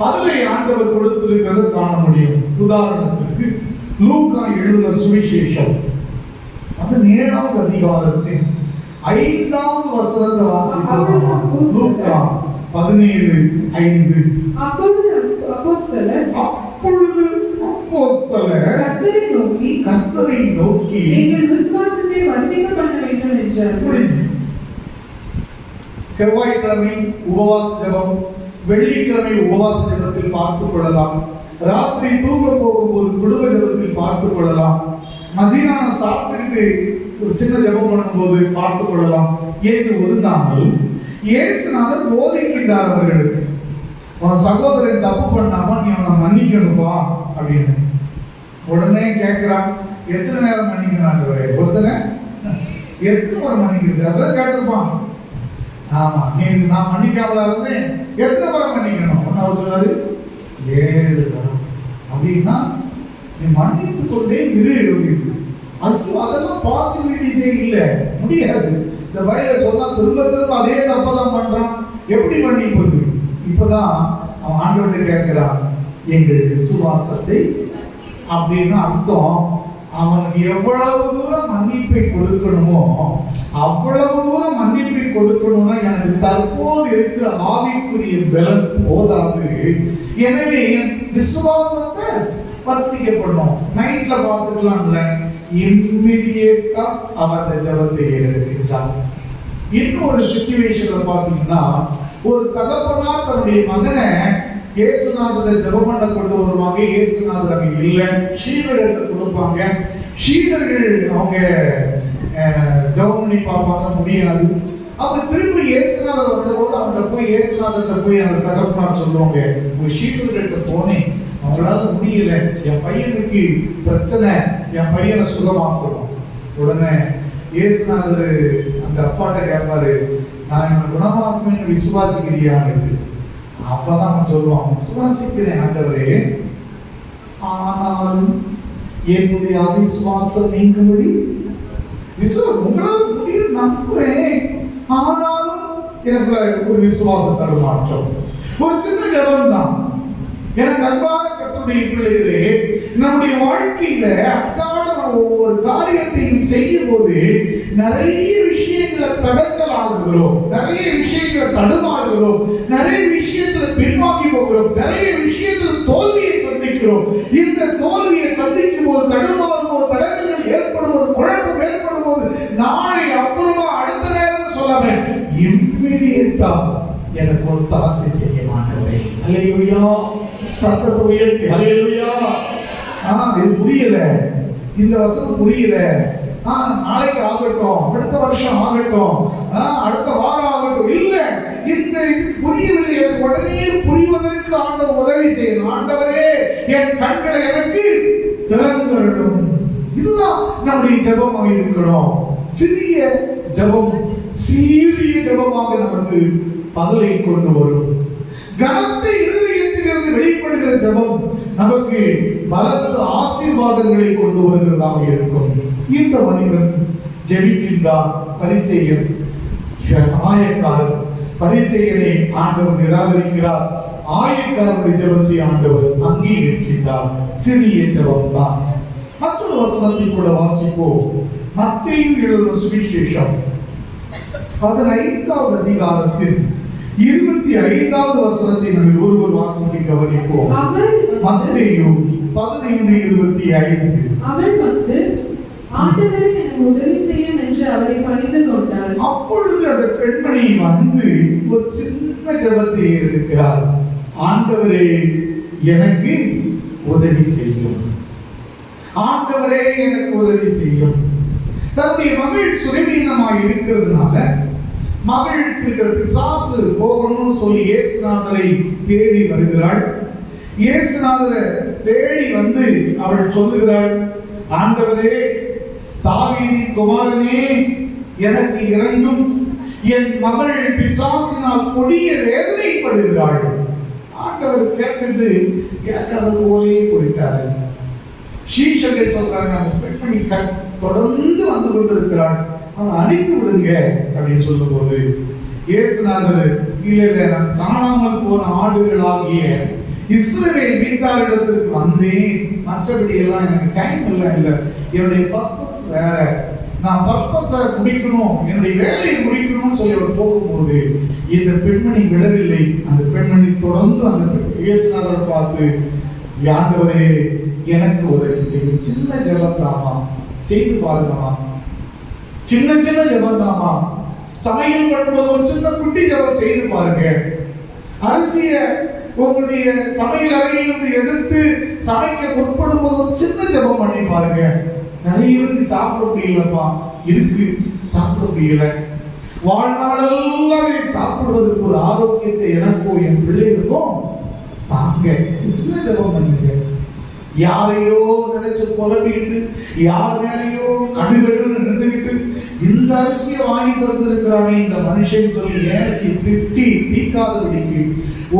பதிலை ஆண்டவர் கொடுத்திருக்கிறது காண முடியும். உதாரணத்திற்கு லூக்கா எழுதின சுவிசேஷம் 17வது அதிகாரத்தின் 5வது வசனத்தை வாசிக்கிறோம். லூக்கா 17:5. அப்பொழுது அப்போஸ்தலர் கர்த்தரை நோக்கி எங்கள் விசுவாசத்தை வர்த்திக்க பண்ண வேண்டும் என்றார். செவ்வாய்க்கிழமை உபவாச ஜெபம், வெள்ளிக்கிழமை உபவாச ஜெபத்தில் பார்த்துக் கொள்ளலாம். ராத்திரி தூங்க போகும்போது குடும்ப ஜெபத்தில் பார்த்துக் கொள்ளலாம். மதியானம் சாப்பிட்டு ஒரு சின்ன ஜெபம் பண்ணும்போது பார்த்துக் கொள்ளலாம் என்று ஒதுங்காமல் இயேசுநாதர் போதிக்கின்றார் அவர்களுக்கு. உன் சகோதரன் தப்பு பண்ணாம நீ அவனை மன்னிக்கணும்பா அப்படின்னு. உடனே கேட்கிறான், எத்தனை நேரம் மன்னிக்கிறான் ஒருத்தனை? எத்தனை முறை மன்னிக்கிறது? அதான் கேட்டிருப்பான். ஆமா, நீ நான் மன்னிக்காமதா இருந்தேன், எத்தனை முறை மன்னிக்கணும்? அவர் சொன்னாரு 7 தரம். அப்படின்னா நீ மன்னித்துக் கொண்டே இரு அப்படின்னு. அதெல்லாம் பாசிபிலிட்டிஸே இல்லை, முடியாது. இந்த பைபிள் சொன்னா திரும்ப அதே தப்பதான் பண்றான், எப்படி மன்னிப்பது? இப்பதான் அவன் ஆண்டவர்கிட்ட கேட்கிறான், எங்கள் விசுவாசத்தை. அப்படின்னு அர்த்தம் அவனுக்கு எவ்வளவு தூரம் மன்னிப்பை கொடுக்கணுமோ அவ்வளவு தூரம் மன்னிப்பை கொடுக்கணும்னா எனக்கு தற்போது இருக்கிற ஆவிக்குரிய பலன் போதாது. எனவே என் விசுவாசத்தை வர்த்திக்கப்படணும். நைட்ல பார்த்துக்கலாம்ல, இம்மிடியேட்டா அவன் அந்த ஜபத்தை ஏறெடுக்கின்றான். இன்னொரு சிச்சுவேஷன்ல பாத்தீங்கன்னா, ஒரு தகப்பனார் தன்னுடைய மகனை இயேசுநாதர் ஜெபம் பண்ண கொண்டு வருவாங்க. இயேசுநாதர் அங்க இல்ல, சீடர்கள்ட்ட கொடுப்பாங்க. சீடர்கள் அவங்க ஜெபம் பண்ணி பார்ப்பாங்க, முடியாது. அப்ப திருப்பி இயேசுநாதர் வந்தபோது அவங்க போய் இயேசுநாதர்கிட்ட போய் அந்த தகப்பனார் சொல்லுவாங்க, உங்க சீடர்கள்ட்ட போனேன், அவங்களால முடியல, என் பையனுக்கு பிரச்சனை, என் பையனை சுகமாக்கணும். உடனே இயேசுநாதர் அந்த அப்பாட்ட கேட்பாரு, நான் என்ன குணமாக்குவேன்னு விசுவாசிக்கிறியான்னு. அப்பதான் அவன் சொல்லுவான், விசுவாசிக்கிறேன் ஆண்டவரே, ஆனாலும் என்னுடைய அவிசுவாசம் நீங்கும்படி உங்களால் முடியும் நம்புறேன், ஆனாலும் எனக்குள்ள ஒரு விசுவாச தடுமாற்றம். ஒரு சின்ன ஜெபம் தான். எனக்கு அன்பான கர்த்தருடைய பிள்ளைகளே, நம்முடைய வாழ்க்கையில அன்றாட ஒவ்வொரு காரியத்தையும் செய்யும் போது நிறைய விஷயங்களை தடங்கல் ஆகுகிறோம், நிறைய விஷயங்களை தடுமாறுகிறோம், நிறைய விஷயத்துல பின்வாங்கி போகிறோம், நிறைய விஷயத்துல தோல்வியை சந்திக்கிறோம். ஜெபிக்கிறோம். இந்த தோல்வியை சந்திக்கும் போது, தடுமாறும் போது, தடங்கல்கள் ஏற்படும் போது, குழப்பம் ஏற்படும் போது, நாளை அப்புறமா அடுத்த நேரம் சொல்லாம இம்மிடியேட்டா எனக்கு ஒத்தாசை செய்ய மாட்டவரே. அல்லேலூயா. சத்தத்தை உயர்த்தி அல்லேலூயா. இது புரியல, இந்த வசனம் புரியல, நாளைக்கு ஆகட்டும், அடுத்த வருஷம் ஆகட்டும், அடுத்த வாரம் ஆகட்டும், இல்ல இது புரியவில்லை, எனக்கு உடனே புரிவதற்கு ஆண்டவர் உதவி செய்யணும். ஆண்டவரே என் கண்களை எனக்கு திறந்தருளும். இதுதான் நம்முடைய ஜெபமாக இருக்கணும். சிறிய ஜெபம் சீரிய ஜெபமாக நமக்கு பதிலை கொண்டு வரும். கனத்த இருதயத்திலிருந்து வெளிப்படுகிற ஜெபம் நமக்கு பலத்த ஆசீர்வாதங்களை கொண்டு வருகிறதாக இருக்கும். இந்த மனிதன் ஜெபிக்கின்றான். பரிசேயர் ஆயக்காரர், பரிசேயரை ஆண்டவர் நிராகரிக்கிறார். ஆயக்காரருடைய ஜெபத்தை ஆண்டவர் அங்கீகரிக்கின்றார். சிறிய ஜெபம் தான். மற்றொரு வசனத்தை கூட வாசிப்போம். மத்தேயு எழுதின சுவிசேஷம் 15வது அதிகாரத்தில் 25வது வசனத்தை நம்ம ஒருவர் வாசிக்க கவனிப்போம். மத்தேயு 15:25. அவன் வந்து ஆண்டவரே எனக்கு உதவி செய்யும் என்று அவரை பணிந்து கொண்டாள். அப்பொழுது அந்த பெண்மணி வந்து ஒரு சின்ன ஜெபத்தை எடுக்கிறார். ஆண்டவரே எனக்கு உதவி செய்யும், ஆண்டவரே எனக்கு உதவி செய்யும். தன்னுடைய மகள் சுகவீனமாக இருக்கிறதுனால மகளுக்கு இருக்கிற பிசாசு போகணும்னு சொல்லி இயேசுநாதரை தேடி வருகிறாள். இயேசுநாதரை தேடி வந்து அவள் சொல்லுகிறாள், ஆண்டவரே தாவீதின் குமாரனே எனக்கு இறங்கும், என் மகள் பிசாசினால் கொடிய வேதனைப்படுகிறாள். ஆண்டவர் கேட்கிறது கேட்காதது போலே போயிட்டாரு. சீஷர்கள் சொல்றாங்க, அந்த பெண்மணி தொடர்ந்து வந்து கொண்டிருக்கிறாள், அவன் அனுப்பி விடுங்க அப்படின்னு சொல்லும் போது இயேசுநாதர் இல்ல நான் காணாமல் போன ஆடுகளாகிய இஸ்ரவேல் வீட்டாரிடத்திற்கு வந்தேன், மற்றபடி எல்லாம் எனக்கு டைம் இல்லை, என்னுடைய பர்பஸ் வேற, நான் பர்பஸை முடிக்கணும், என்னுடைய வேலையை முடிக்கணும்னு சொல்லி அவர் போகும்போது இந்த பெண்மணி விடவில்லை. அந்த பெண்மணி தொடர்ந்து அந்த இயேசுநாதரை பார்த்து, ஆண்டவரே எனக்கு உதவி செய்யும். சின்ன ஜெபந்தாமா, செய்து பாருங்கம்மா, சின்ன சின்ன ஜெபந்தாமா. சமையல் பண்ணும்போது ஒரு சின்ன குட்டி ஜெபம் செய்து பாருங்க. அரிசிய உங்களுடைய சமையல் அறையிலிருந்து எடுத்து சமைக்க முற்படும் போது ஒரு சின்ன ஜெபம் பண்ணி பாருங்க. நிறைய இருந்து சாப்பிட முடியலப்பா, இருக்கு சாப்பிட முடியல, வாழ்நாளெல்லாம் சாப்பிடுவதற்கு ஒரு ஆரோக்கியத்தை எனக்கும் என் பிள்ளைகளுக்கும் தாங்க, சின்ன ஜெபம் பண்ணுங்க. யாரையோ நினைச்சு புலம்பிக்கிட்டு, யார் மேலேயோ கடுகடுன்னு நின்றுகிட்டு, இந்த அரிசியை வாங்கி தந்திருக்கிறானே இந்த மனுஷன் சொல்லி ஏசி திட்டி தீக்காதபடிக்கு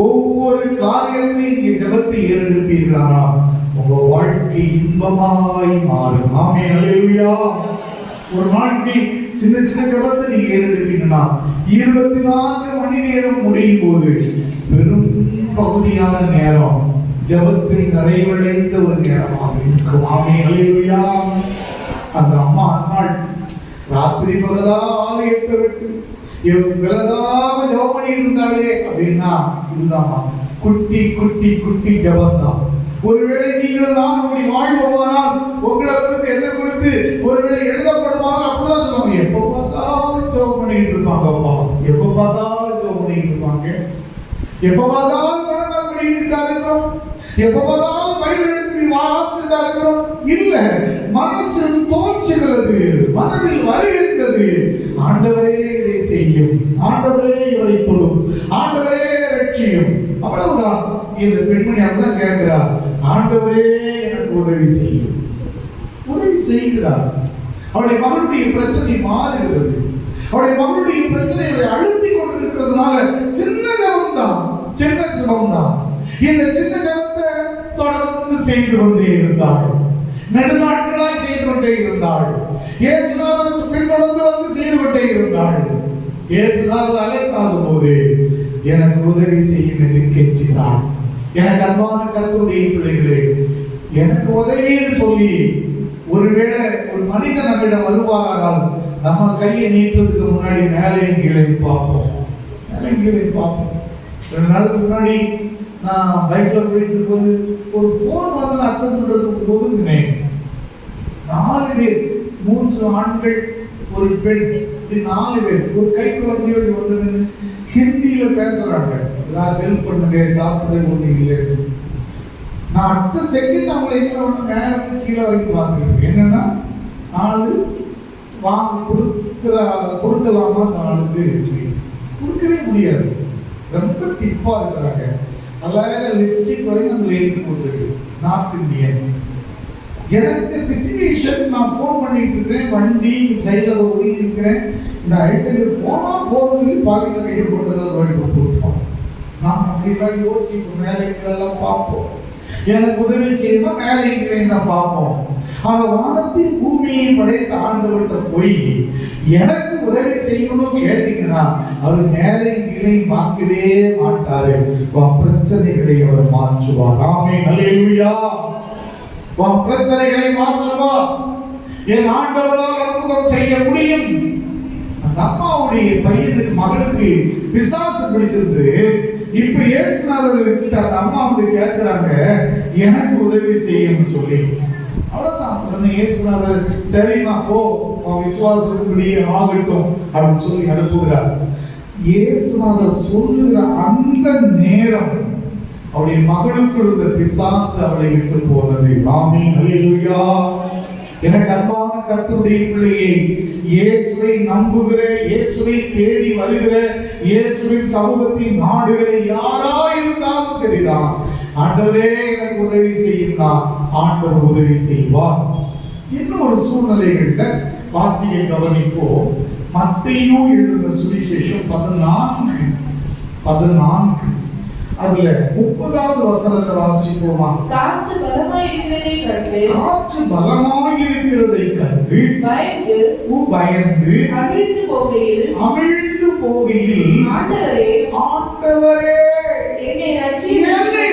ஒவ்வொரு காரியங்களையும் நீங்க ஜெபத்தை ஏறெடுப்பீர்களா உங்க வாழ்க்கை இன்பமாய் மாறும். ஆமென், அல்லேலூயா. ஒரு நாளைக்கு சின்ன சின்ன ஜெபத்தை நீங்க ஏறெடுப்பீங்கன்னா 24 மணி நேரம் முடியும் போது பெரும் பகுதியான நேரம் ஜெபத்தில் நிறைவடைந்த ஒரு நேரமாக இருக்கும். ஆமென், அல்லேலூயா. அந்த அம்மா அன்னாள் ராத்திரி பகலா ஆலயத்தை விட்டு விலகாம ஜெபம் பண்ணிட்டு இருந்தாலே அப்படின்னா இதுதான் குட்டி குட்டி குட்டி ஜெபம் தான். ஒருவேளை நீங்கள் நான் அப்படி வாழ்வோமானால் உங்களை குறித்து என்ன குறித்து ஒருவேளை எழுதப்படுமானால் அப்படிதான் சொல்லுவாங்க, எப்ப பார்த்தாலும் ஜெபம் பண்ணிட்டு இருப்பாங்க அப்பா, எப்ப பார்த்தாலும் ஜெபம் பண்ணிட்டு இருப்பாங்க, எப்ப பார்த்தாலும் பணங்கள் பண்ணிட்டு இருக்கிறோம், எப்ப பார்த்தாலும் பைபிள் எடுத்து நீ வாசிச்சுட்டா இருக்கிறோம். இல்ல, மனசில் தோன்றுகிறது, மனதில் வருகின்றது, ஆண்டவரே இதை செய்யும், ஆண்டவரே இவரை தொடும், ஆண்டவரே ரட்சியும். அவ்வளவுதான். இந்த பெண்மணி அப்படிதான் கேட்கிறார், ஆண்டவரே எனக்கு உதவி செய்யும். உதவி செய்கிறார். அவருடைய மகளுடைய பிரச்சனை மாறுகிறது. அவருடைய மகளுடைய பிரச்சனைகளை அழுத்தி கொண்டிருக்கிறதுனால சின்ன ஜெபம் தான், சின்ன ஜெபம் தான். இந்த சின்ன ஜெபத்தை தொடர்ந்து செய்து கொண்டே இருந்தாள், நெடுநாட்களாய் செய்து கொண்டே இருந்தாள். இயேசுநாதர் பின்தொடர்ந்து வந்து செய்து கொண்டே இருந்தாள். இயேசுநாதர் அழைக்காத போது எனக்கு உதவி செய்யும் என்று கெஞ்சினாள். எனக்கு அன்பான கர்த்தருடைய பிள்ளைகளே, எனக்கு உதவின்னு சொல்லி ஒருவேளை ஒரு மனிதன் நம்மிடம் வருவாரால் நம்ம கையை நீட்டுறதுக்கு முன்னாடி மேலே கீழே பார்ப்போம், மேலே கீழே பார்ப்போம். 2 நாளுக்கு முன்னாடி நான் பைக்ல போயிட்டு இருக்கும்போது ஒரு ஃபோன் வந்து அட்டன் பண்றதுக்கு ஒதுங்கினேன். 4 பேர், 3 ஆண்கள் ஒரு பெண், இது 4 பேர் ஒரு கை குழந்தையோடு வந்து ஹிந்தியில பேசுறாங்க. ஏதாவது ஹெல்ப் பண்ணுங்க, சாப்பிட ஒண்ணு இல்லை. நான் அடுத்த செகண்ட் அவங்களை என்ன நேரத்துக்கு கீழே வரைக்கும் பார்த்துருக்கேன். என்னன்னா 4 வாங்க கொடுக்கலாமா அந்த ஆளுக்கு கொடுக்கவே முடியாது. ரொம்ப டிப்பா இருக்கிறாங்க. அழகாக லிப்ஸ்டிக் வரைக்கும் அந்த லேடிக்கு போட்டுருக்கு. North Indian. எனக்கு சிச்சுவேஷன், நான் ஃபோன் பண்ணிட்டு இருக்கிறேன், வண்டி சைடில் ஒதுங்கி இருக்கிறேன். இந்த ஐட்டங்கள் போனா போதும் பாக்கெட்டில் கையை போட்டதில் போய் கொடுத்து விட்டோம். நான் அப்படிலாம் யோசிப்போம், வேலைகளெல்லாம் பார்ப்போம். எனக்கு உதவி செய்யணும், வேலைகளை தான் பார்ப்போம். அந்த வானத்தின் பூமியை படைத்த ஆண்டவர்கிட்ட போய் எனக்கு உதவி செய்யணும்னு கேட்டீங்கன்னா அவர் மேலே கீழே மாற்றவே மாட்டாரு. பிரச்சனைகளை அவர் மாற்றுவார். ஆமென், அல்லேலூயா. பிரச்சனைகளை மாற்றுவார். என் ஆண்டவரால் அற்புதம் செய்ய முடியும். அந்த அம்மாவுடைய பையனுக்கு மகளுக்கு பிசாசு பிடிச்சிருந்து இப்ப இயேசுநாதர்கிட்ட அந்த அம்மா வந்து கேட்கிறாங்க, எனக்கு உதவி செய்யணும்னு சொல்லி. அவ்வளவுதான். இயேசுநாதர் சரிம்மா போ, விசுவாசத்துக்குடி ஆகட்டும் அப்படின்னு சொல்லி அனுப்புகிறார். இயேசுநாதர் சொல்லுகிற அந்த நேரம் அவருடைய மகளுக்குள் இருந்த பிசாசு அவளை விட்டு போனது. ஆமென், அல்லேலூயா. எனக்கு அன்பான கர்த்தருடைய பிள்ளையே, இயேசுவை நம்புகிற, இயேசுவை தேடி வருகிற, இயேசுவின் சமூகத்தை நாடுகிற யாரா இருந்தாலும் சரிதான், ஆண்டவரே எனக்கு உதவி செய்யும்னா ஆண்டவர் உதவி செய்வார். இன்னும் ஒரு சூழ்நிலைகள்ல வாசியை கவனிப்போம். மத்தேயு எழுதின சுவிசேஷம் 14 அதுல 30வது வசனத்தை வாசிப்போமா? காற்று பலமாய் இருக்கிறதை கண்டு பயந்து அமிழ்ந்து போகையில் ஆண்டவரே என்னை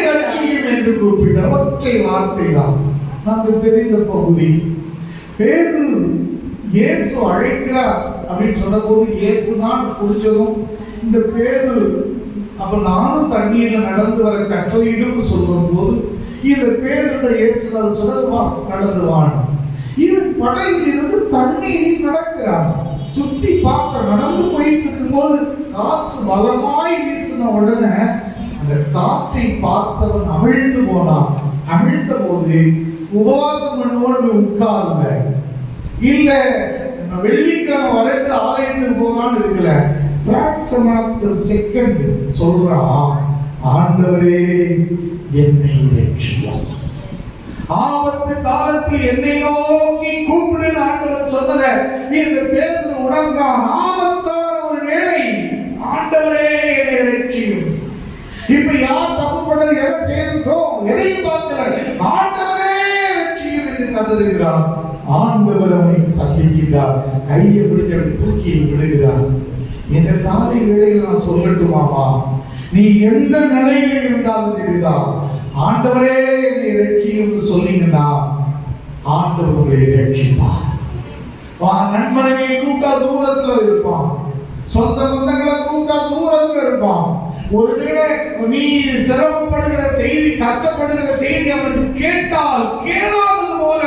ரட்சியும் என்று கூப்பிட்ட ஒற்றை வார்த்தை தான் நமக்கு தெரிந்த பகுதி. பேதுரு இயேசு அழைக்கிறார் அப்படின்னு சொன்ன போது இயேசு தான் புரிஞ்சதும் இந்த பேதுரு அப்ப நானும் தண்ணீர்ல நடந்து வர கட்டளையிடும் சொல்லும் போது இந்த பேருடைய இயேசுநாதர் சொல்ல நடந்து வான். இவன் படகில் இருந்து தண்ணீரில் நடக்கிறான். சுத்தி பார்க்க நடந்து போயிட்டு இருக்கும் போது காற்று பலமாய் வீசின உடனே அந்த காற்றை பார்த்தவன் அமிழ்ந்து போனான். அமிழ்ந்த போது உபவாசம் பண்ணுவோடு உட்கார்ந்த இல்ல வெள்ளிக்கிழமை வரைக்கும் ஆலயத்துக்கு போனான்னு இருக்கல. fraction of the second சொல்றான், ஆண்டவரே என்னை ரட்சியும். ஆபத்து காலத்தில் என்னை நோக்கி கூப்பிடு ஆண்டவர் சொன்னதை இந்த பேதுரு உணர்ந்தான். ஆபத்தான ஒரு வேளை, ஆண்டவரே என்னை ரட்சியும். இப்ப யார் தப்பு பண்ணது, எதை செய்தோம், எதையும் பார்க்கல, ஆண்டவரே ரட்சியும் என்று கதறுகிறார். ஆண்டவர் அவனை சந்திக்கிறார். கையை பிடிச்சு அப்படி தூக்கி விடுகிறார். இந்த காலை வேளையில் நான் சொல்லட்டுமாமா, நீ எந்த நிலையில இருந்தாலும் இதுதான், ஆண்டவரே என்னை ரட்சியும் சொன்னீங்கன்னா ஆண்டவர் உங்களை ரட்சிப்பார். நண்பனை கூட்டா தூரத்துல இருப்பான், சொந்த பந்தங்களை கூட்டா தூரத்துல இருப்பான். ஒருவேளை நீ சிரமப்படுகிற செய்தி, கஷ்டப்படுகிற செய்தி அவனுக்கு கேட்டால் கேளாதது போல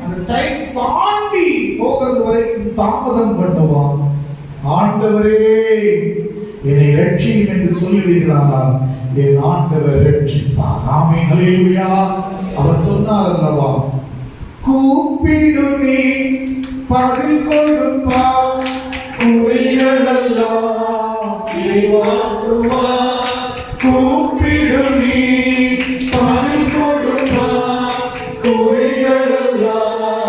அந்த டைம் தாண்டி போகிறது வரைக்கும் தாமதம் பண்ணுவான். ஆண்டவரே என்னை ரட்சியும் என்று சொல்லுவீர்களானால் என் ஆண்டவர் ரட்சிப்பார். ஆமென், அல்லேலூயா. அவர் சொன்னார் அல்லவா, கூப்பிடு நீ பதில் கொடுப்பார், குறிகளெல்லாம் நிறைவாக்குவார். கூப்பிடு நீ பதில் கொடுப்பார், குறிகளெல்லாம்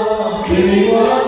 நிறைவாக்குவார்.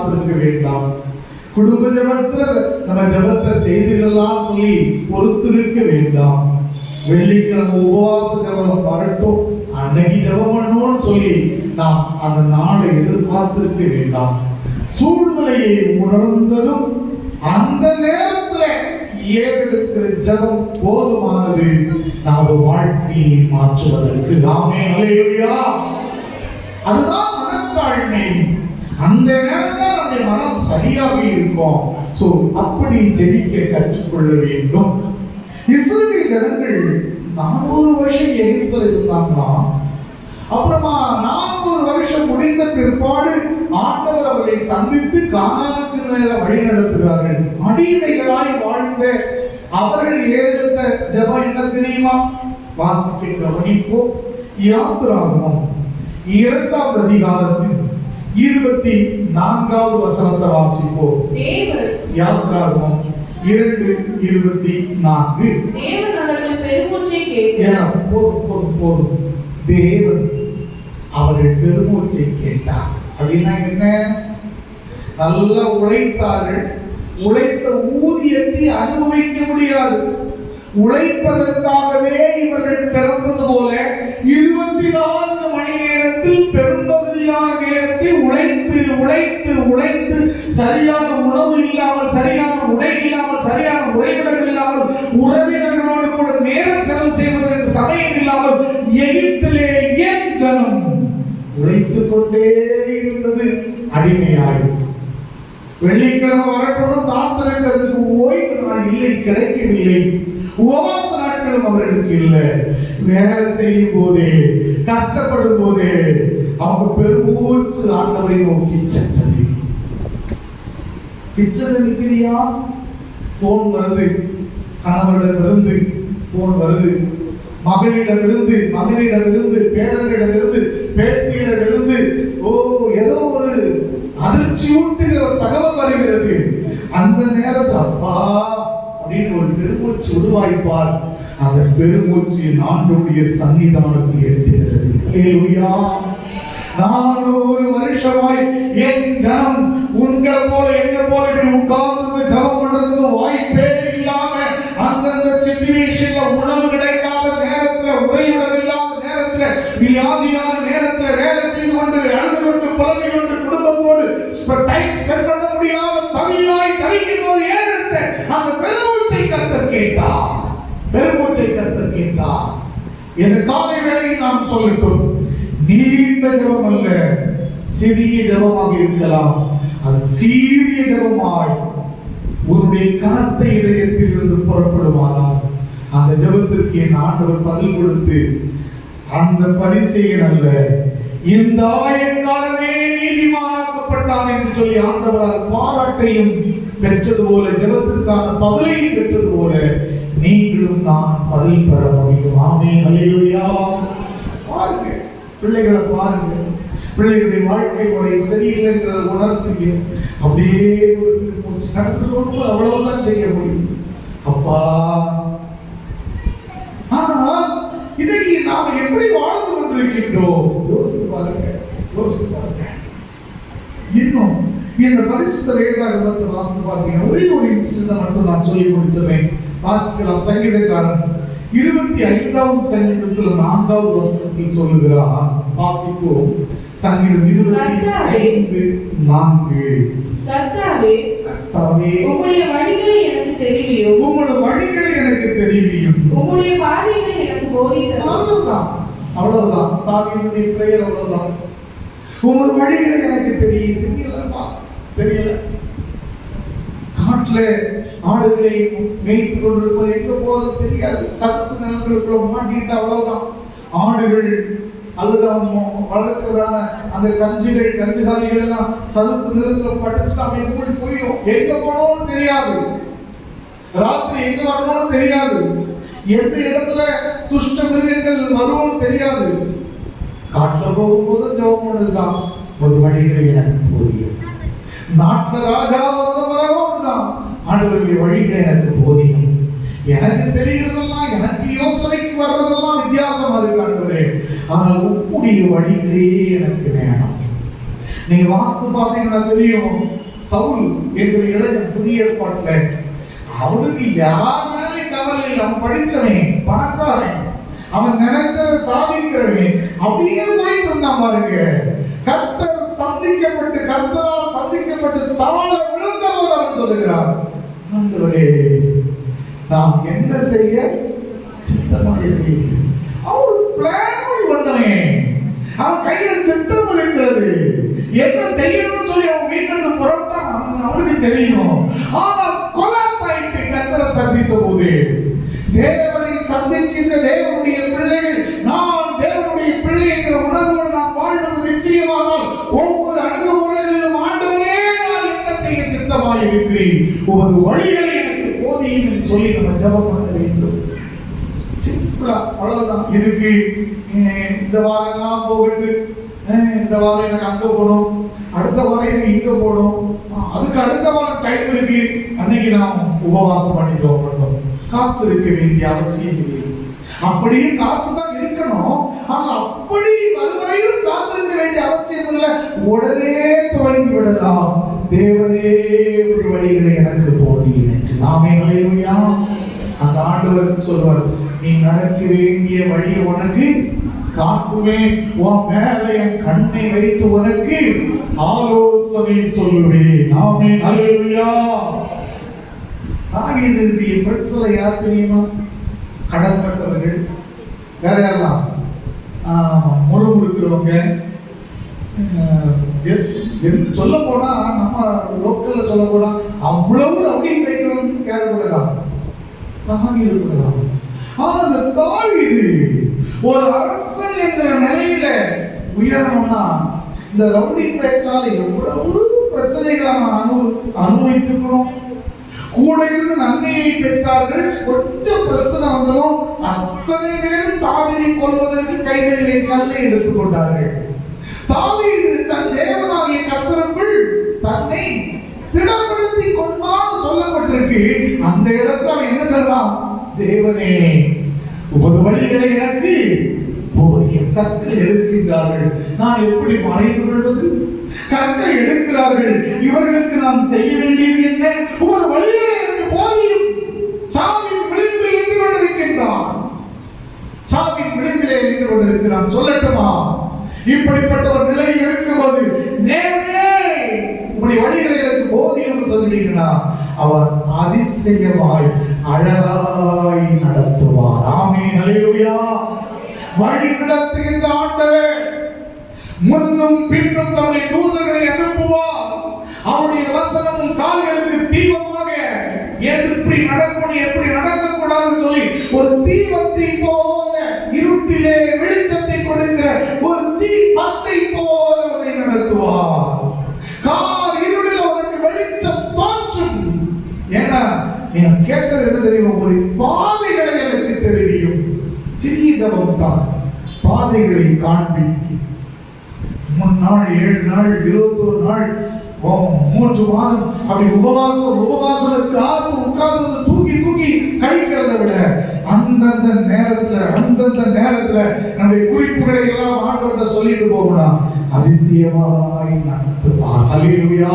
காத்திருக்க வேண்டாம். குடும்ப ஜெபத்துல நம்ம ஜெபத்தை செய்திடலாம் சொல்லி பொறுத்திருக்க வேண்டாம். வெள்ளிக்கிழமை உபவாச ஜெபம் வரட்டும், அன்னைக்கு ஜெபம் பண்ணுவோம்னு சொல்லி நாம் அந்த நாளை எதிர்பார்த்திருக்க வேண்டாம். சூழ்நிலையை உணர்ந்ததும் அந்த நேரத்துல ஏறெடுக்கிற ஜெபம் போதுமானது நமது வாழ்க்கையை மாற்றுவதற்கு. ஆமென், அல்லேலூயா. அதுதான் மனத்தாழ்மை. அந்த நேரம் தான் நம்முடைய மனம் சரியாக இருக்கும். சோ அப்படி ஜெபிக்க கற்றுக்கொள்ள வேண்டும். இஸ்ரவேல் ஜனங்கள் 400 வருஷம் எகிப்தில் இருந்தாங்களா. அப்புறமா 400 வருஷம் முடிந்த பிற்பாடு ஆண்டவர் அவர்களை சந்தித்து கானானுக்கு நேர வழி நடத்துகிறார்கள். அடிமைகளாய் வாழ்ந்த அவர்கள் ஏறெடுத்த ஜெபம் என்ன தெரியுமா? வாசிக்க கவனிப்போம். யாத்திராகமம் 2ஆம் அதிகாரத்தில் 24வது வசனத்தை வாசிப்போம். யாத்திராகமம் 2:24. தேவன் அவர்கள் பெருமூச்சை கேட்டார். போதும். தேவன் அவர்கள் பெருமூச்சை கேட்டார். அப்படின்னா என்ன? நல்லா உழைத்தார்கள். உழைத்த ஊதியத்தை அனுபவிக்க முடியாது. உழைப்பதற்காகவே இவர்கள் பிறந்தது போல 24 மணி நேரத்தில் பெரும்பகுதியான நேரத்தை உழைத்து உழைத்து உழைத்து சரியான உணவு இல்லாமல், சரியான உடை இல்லாமல், சரியான உறைவிடம் இல்லாமல், உறவினர்களோடு கூட நேரம் செலவு செய்வதற்கு சமயம் இல்லாமல் எகிப்திலே என் ஜனம் உழைத்துக் கொண்டே இருந்தது அடிமையாய். வெள்ளிக்கிழமை வரட்டும் காத்திருக்கிறதுக்கு ஓய்வு நாள் இல்லை, கிடைக்கவில்லை. உபவாச நாட்களும் அவர்களுக்கு இல்லை. வேலை செய்யும் போதே, கஷ்டப்படும் போதே அவங்க பெருமூச்சு ஆண்டவரை நோக்கி சென்றது. கிச்சன்ல நிக்கிறியா? போன் வருது, கணவரிடமிருந்து போன் வருது, மகளிடமிருந்து, மகனிடமிருந்து, பேரனிடமிருந்து, பேத்தியிடமிருந்து ஏதோ ஒரு அதிர்ச்சி ஊட்டுகிற ஒரு தகவல் வருகிறது. அந்த நேரத்தில் அப்பா அப்படின்னு ஒரு பெருமூச்சு உருவாய்ப்பார். அந்த பெருமூச்சு ஆண்டவருடைய சன்னிதானத்தில் எட்டுகிறது. அல்லேலூயா. 400 வருஷமாய் என் ஜனம் உங்களை போல என்ன போல இப்படி உட்கார்ந்து ஜெபம் பண்றதுக்கு வாய்ப்பே இல்லாம, அந்தந்த சிச்சுவேஷன்ல உணவு கிடைக்காத நேரத்துல, உறைவிடம் இல்லாத நேரத்துல, வியாதியான நேரத்துல வேலை செய்து கொண்டு அழுது கொண்டு புலம்பி கொண்டு குடும்பத்தோடு டைம் ஸ்பெண்ட் பண்ண முடியாம தவியாய் தவிக்கும் போது ஏறெடுத்த அந்த பெருமூச்சை கர்த்தர் கேட்டார். பெருமூச்சை கர்த்தர் கேட்டார். இந்த காலை வேளையில் நாம் சொல்லட்டும், நீண்ட ஜெபம் அல்ல, சிறிய ஜெபமாக இருக்கலாம். அது சீரிய ஜெபமாய் உன்னுடைய கனத்த இதயத்தில் இருந்து புறப்படுமானால் அந்த ஜெபத்திற்கு என் ஆண்டவர் பதில் கொடுத்து அந்த பரிசெயல் அல்ல, இந்த ஆயக்காரனே நீதிமானாக்கப்பட்டான் என்று சொல்லி ஆண்டவரால் பாராட்டையும் பெற்றது போல, ஜெபத்திற்கான பதிலையும் பெற்றது போல நீங்களும் நான் பதில் பெற முடியும். ஆமென், அல்லேலூயா. பாருங்க, பிள்ளைகளை பாருங்க, பிள்ளைகளுடைய வாழ்க்கை முறை சரியில்லைங்கிறத உணர்ந்தீங்க. அப்படியே ஒரு நடந்து அவ்வளவுதான் செய்ய முடியும். அப்பா, ஆனால் இன்னைக்கு நாம எப்படி வாழ்ந்து கொண்டிருக்கின்றோம் யோசித்து பாருங்க, யோசித்து பாருங்க. இன்னும் இந்த பரிசுத்த வேதாகமத்தை வாசித்து பார்த்தீங்கன்னா ஒரே ஒரு இன்சிடென்ட் மட்டும் நான் சொல்லி முடிச்சிடுறேன். வாசிக்கலாம். சங்கீதக்காரன் 25வது சங்கீதத்தில் 4வது வசனத்தில் சொல்லுகிறார். வாசிப்போம். சங்கீதம் 25:4. கர்த்தாவே, கர்த்தாவே, உம்முடைய வழிகளை எனக்கு தெரிவியும், உம்முடைய வழிகளை எனக்கு தெரிவியும், உம்முடைய பாதைகளை எனக்கு போதித்தருளும். அவ்வளவுதான், அவ்வளவுதான். தாவீதுடைய பிரேயர் அவ்வளவுதான். உம்முடைய வழிகளை எனக்கு தெரியலப்பா, தெரியல. காட்டுல ஆடுகளை மேய்த்து கொண்டிருப்பது, எங்க போறது தெரியாது. சதுப்பு நிலங்களுக்குள்ள மாட்டிட்டு அவ்வளவுதான். ஆடுகள் அல்லது வளர்க்கிறதான அந்த கஞ்சிகள், கன்றுகாலிகள் எல்லாம் சதுப்பு நிலத்துல பட்டுச்சுட்டு அவன் எப்படி போயிடும், எங்க போனோம்னு தெரியாது. ராத்திரி எங்க வரணும்னு தெரியாது. எந்த இடத்துல துஷ்ட மிருகங்கள் வருவோம்னு தெரியாது. காட்டுல போகும்போது ஜெபம் பண்ணதுதான், ஒரு வழிகளை எனக்கு போதியும். நாட்டுல ராஜா வந்த பிறகும் அப்படிதான், ஆண்டவருடைய வழிகளை எனக்கு போதியும். எனக்கு தெரிகிறதெல்லாம், எனக்கு யோசனைக்கு வர்றதெல்லாம் வித்தியாசமா இருக்கு ஆண்டவரே, ஆனால் உம்முடைய வழிகளே எனக்கு வேணும். நீங்க வாஸ்து பார்த்தீங்கன்னா தெரியும், சவுல் என்கிற இளைஞன் புதிய ஏற்பாட்டுல அவனுக்கு யார் மேலே கவலை இல்லை. அவன் படிச்சவன், பணக்காரன், அவன் நினைச்சதை சாதிக்கிறவன், அப்படியே போயிட்டு இருந்தான் பாருங்க. கர்த்தர் சந்திக்கப்பட்டு, கர்த்தரால் சந்திக்கப்பட்டு தாழ விழுந்த போது அவன் சொல்லுகிறான், ஆண்டவரே நாம் என்ன செய்ய சித்தமாக இருக்கிறீர்கள். அவன் பிளானோடு வந்தவன், அவன் கையில திட்டம் இருக்கிறது, என்ன செய்யணும்னு சொல்லி அவன் வீட்டிலிருந்து புறப்பட்டான். அவனுக்கு தெரியும். ஆனா கொலாப்ஸ் ஆயிட்டு கர்த்தரை சந்தித்த போது, தேவனை சந்திக்கின்ற தேவனுடைய பிள்ளைகள், நான் தேவனுடைய பிள்ளை என்கிற உணர்வோடு நான் வாழ்வது நிச்சயமாக ஒவ்வொரு அணுகுமுறைகளிலும் ஆண்டவரே நான் என்ன செய்ய சித்தமாக இருக்கிறேன், உமது வழிகளை எனக்கு போதியும் என்று சொல்லி நம்ம ஜெபம் பண்ண வேண்டும். சிம்பிளா அவ்வளவுதான். இதுக்கு இந்த வாரம் எல்லாம் போகட்டு, இந்த வாரம் எனக்கு அங்க போகணும், அடுத்த வாரம் எனக்கு இங்க போகணும், அதுக்கு அடுத்த வாரம் டைம் இருக்கு, அன்னைக்கு நாம் உபவாசம் பண்ணி தோன்றோம். காத்திருக்க வேண்டிய அவசியம் இல்லை. அப்படியே காத்துதான் இருக்கணும். ஆனால் அப்படி வருவரையும் காத்திருக்க வேண்டிய அவசியம் இல்லை. உடனே துவங்கி விடலாம், தேவனே ஒரு வழிகளை எனக்கு போதியும் என்று. நாமே ஹல்லேலூயா. அந்த ஆண்டவர் சொல்வார், நீ நடக்க வேண்டிய வழியை உனக்கு காட்டுவேன், உன் மேல என் கண்ணை வைத்து உனக்கு ஆலோசனை சொல்லுவேன். நாமே ஹல்லேலூயா. தாவீதுடைய ஃப்ரெண்ட்ஸ்ல யார் தெரியுமா? கடன்பட்டவர்கள். வேற யாரெல்லாம்? முறுமுறுக்கிறவங்க. சொல்ல போனா நம்ம லோக்கல்ல சொல்ல போனா அவ்வளவு அப்படி கைகளும் கேட்கக்கூடாது. தாவீது கூடலாம். ஆனா அந்த தாவீது ஒரு அரசன் என்கிற நிலையில உயரணும்னா இந்த ரவுடி பேட்டால எவ்வளவு பிரச்சனைகளை அனுபவித்திருக்கணும். கூட இருந்து நன்மையை பெற்றார்கள். கொஞ்சம் பிரச்சனை வந்ததும் அத்தனை பேரும் தாவீதை கொல்வதற்கு கைகளிலே கல்லை எடுத்துக் கொண்டார்கள். தாவீது தன் தேவனாகிய கர்த்தருக்குள் தன்னை திடப்படுத்தி கொண்டான்னு சொல்லப்பட்டிருக்கு. அந்த இடத்துல அவன் என்ன தருவான்? தேவனே உமது வழிகளை எனக்கு போதியும். கற்களை எடுக்கின்றார்கள், நான் எப்படி மறைந்து கொள்வது? கற்களை எடுக்கிறார்கள், இவர்களுக்கு நான் செய்ய வேண்டியது என்ன? உமது வழிகளை எனக்கு போதியும். சாவின் விளிம்பில் நின்று கொண்டிருக்கின்றான், சாவின் விளிம்பிலே நின்று கொண்டிருக்கிறான். சொல்லட்டுமா, இப்படிப்பட்ட ஒரு நிலையில் இருக்கும்போது தேவனே உம்முடைய வழிகளை எனக்கு போதியும் சொல்லிட்டீங்கன்னா அவர் அதிசயமாய் அழகாய் நடத்துவார். ஆமென் ஹல்லேலூயா. வழி நடத்துகின்ற ஆண்டவர் முன்னும் பின்னும் தம்முடைய தூதர்களை அனுப்புவார். அவருடைய வசனமும் கால்களுக்கு தீபமாக, எப்படி நடக்கணும் எப்படி நடக்கக்கூடாதுன்னு சொல்லி ஒரு தீபத்தை போல, இருட்டிலே வெளிச்சத்தை கொடுக்கிற ஒரு தீபத்தை போல அவரை நடத்துவார். கார் இருளில் அவருக்கு வெளிச்சம் தோன்றும். ஏன்னா நீ கேட்டது என்ன தெரியும்? ஒரு பாதைகளை எனக்கு தெரியும். சிறிய ஜபம் தான் பாதைகளை காண்பித்து 3 நாள் 7 நாள் 21 நாள் 3 மாதம் அப்படி உபவாசம் காத்து உட்கார்ந்து தூக்கி கழிக்கிறத விட அந்தந்த நேரத்துல நம்முடைய குறிப்புகளை எல்லாம் ஆண்டவர்கிட்ட சொல்லிட்டு போகணும். அதிசயமாய் நடத்துவார். ஹல்லேலூயா.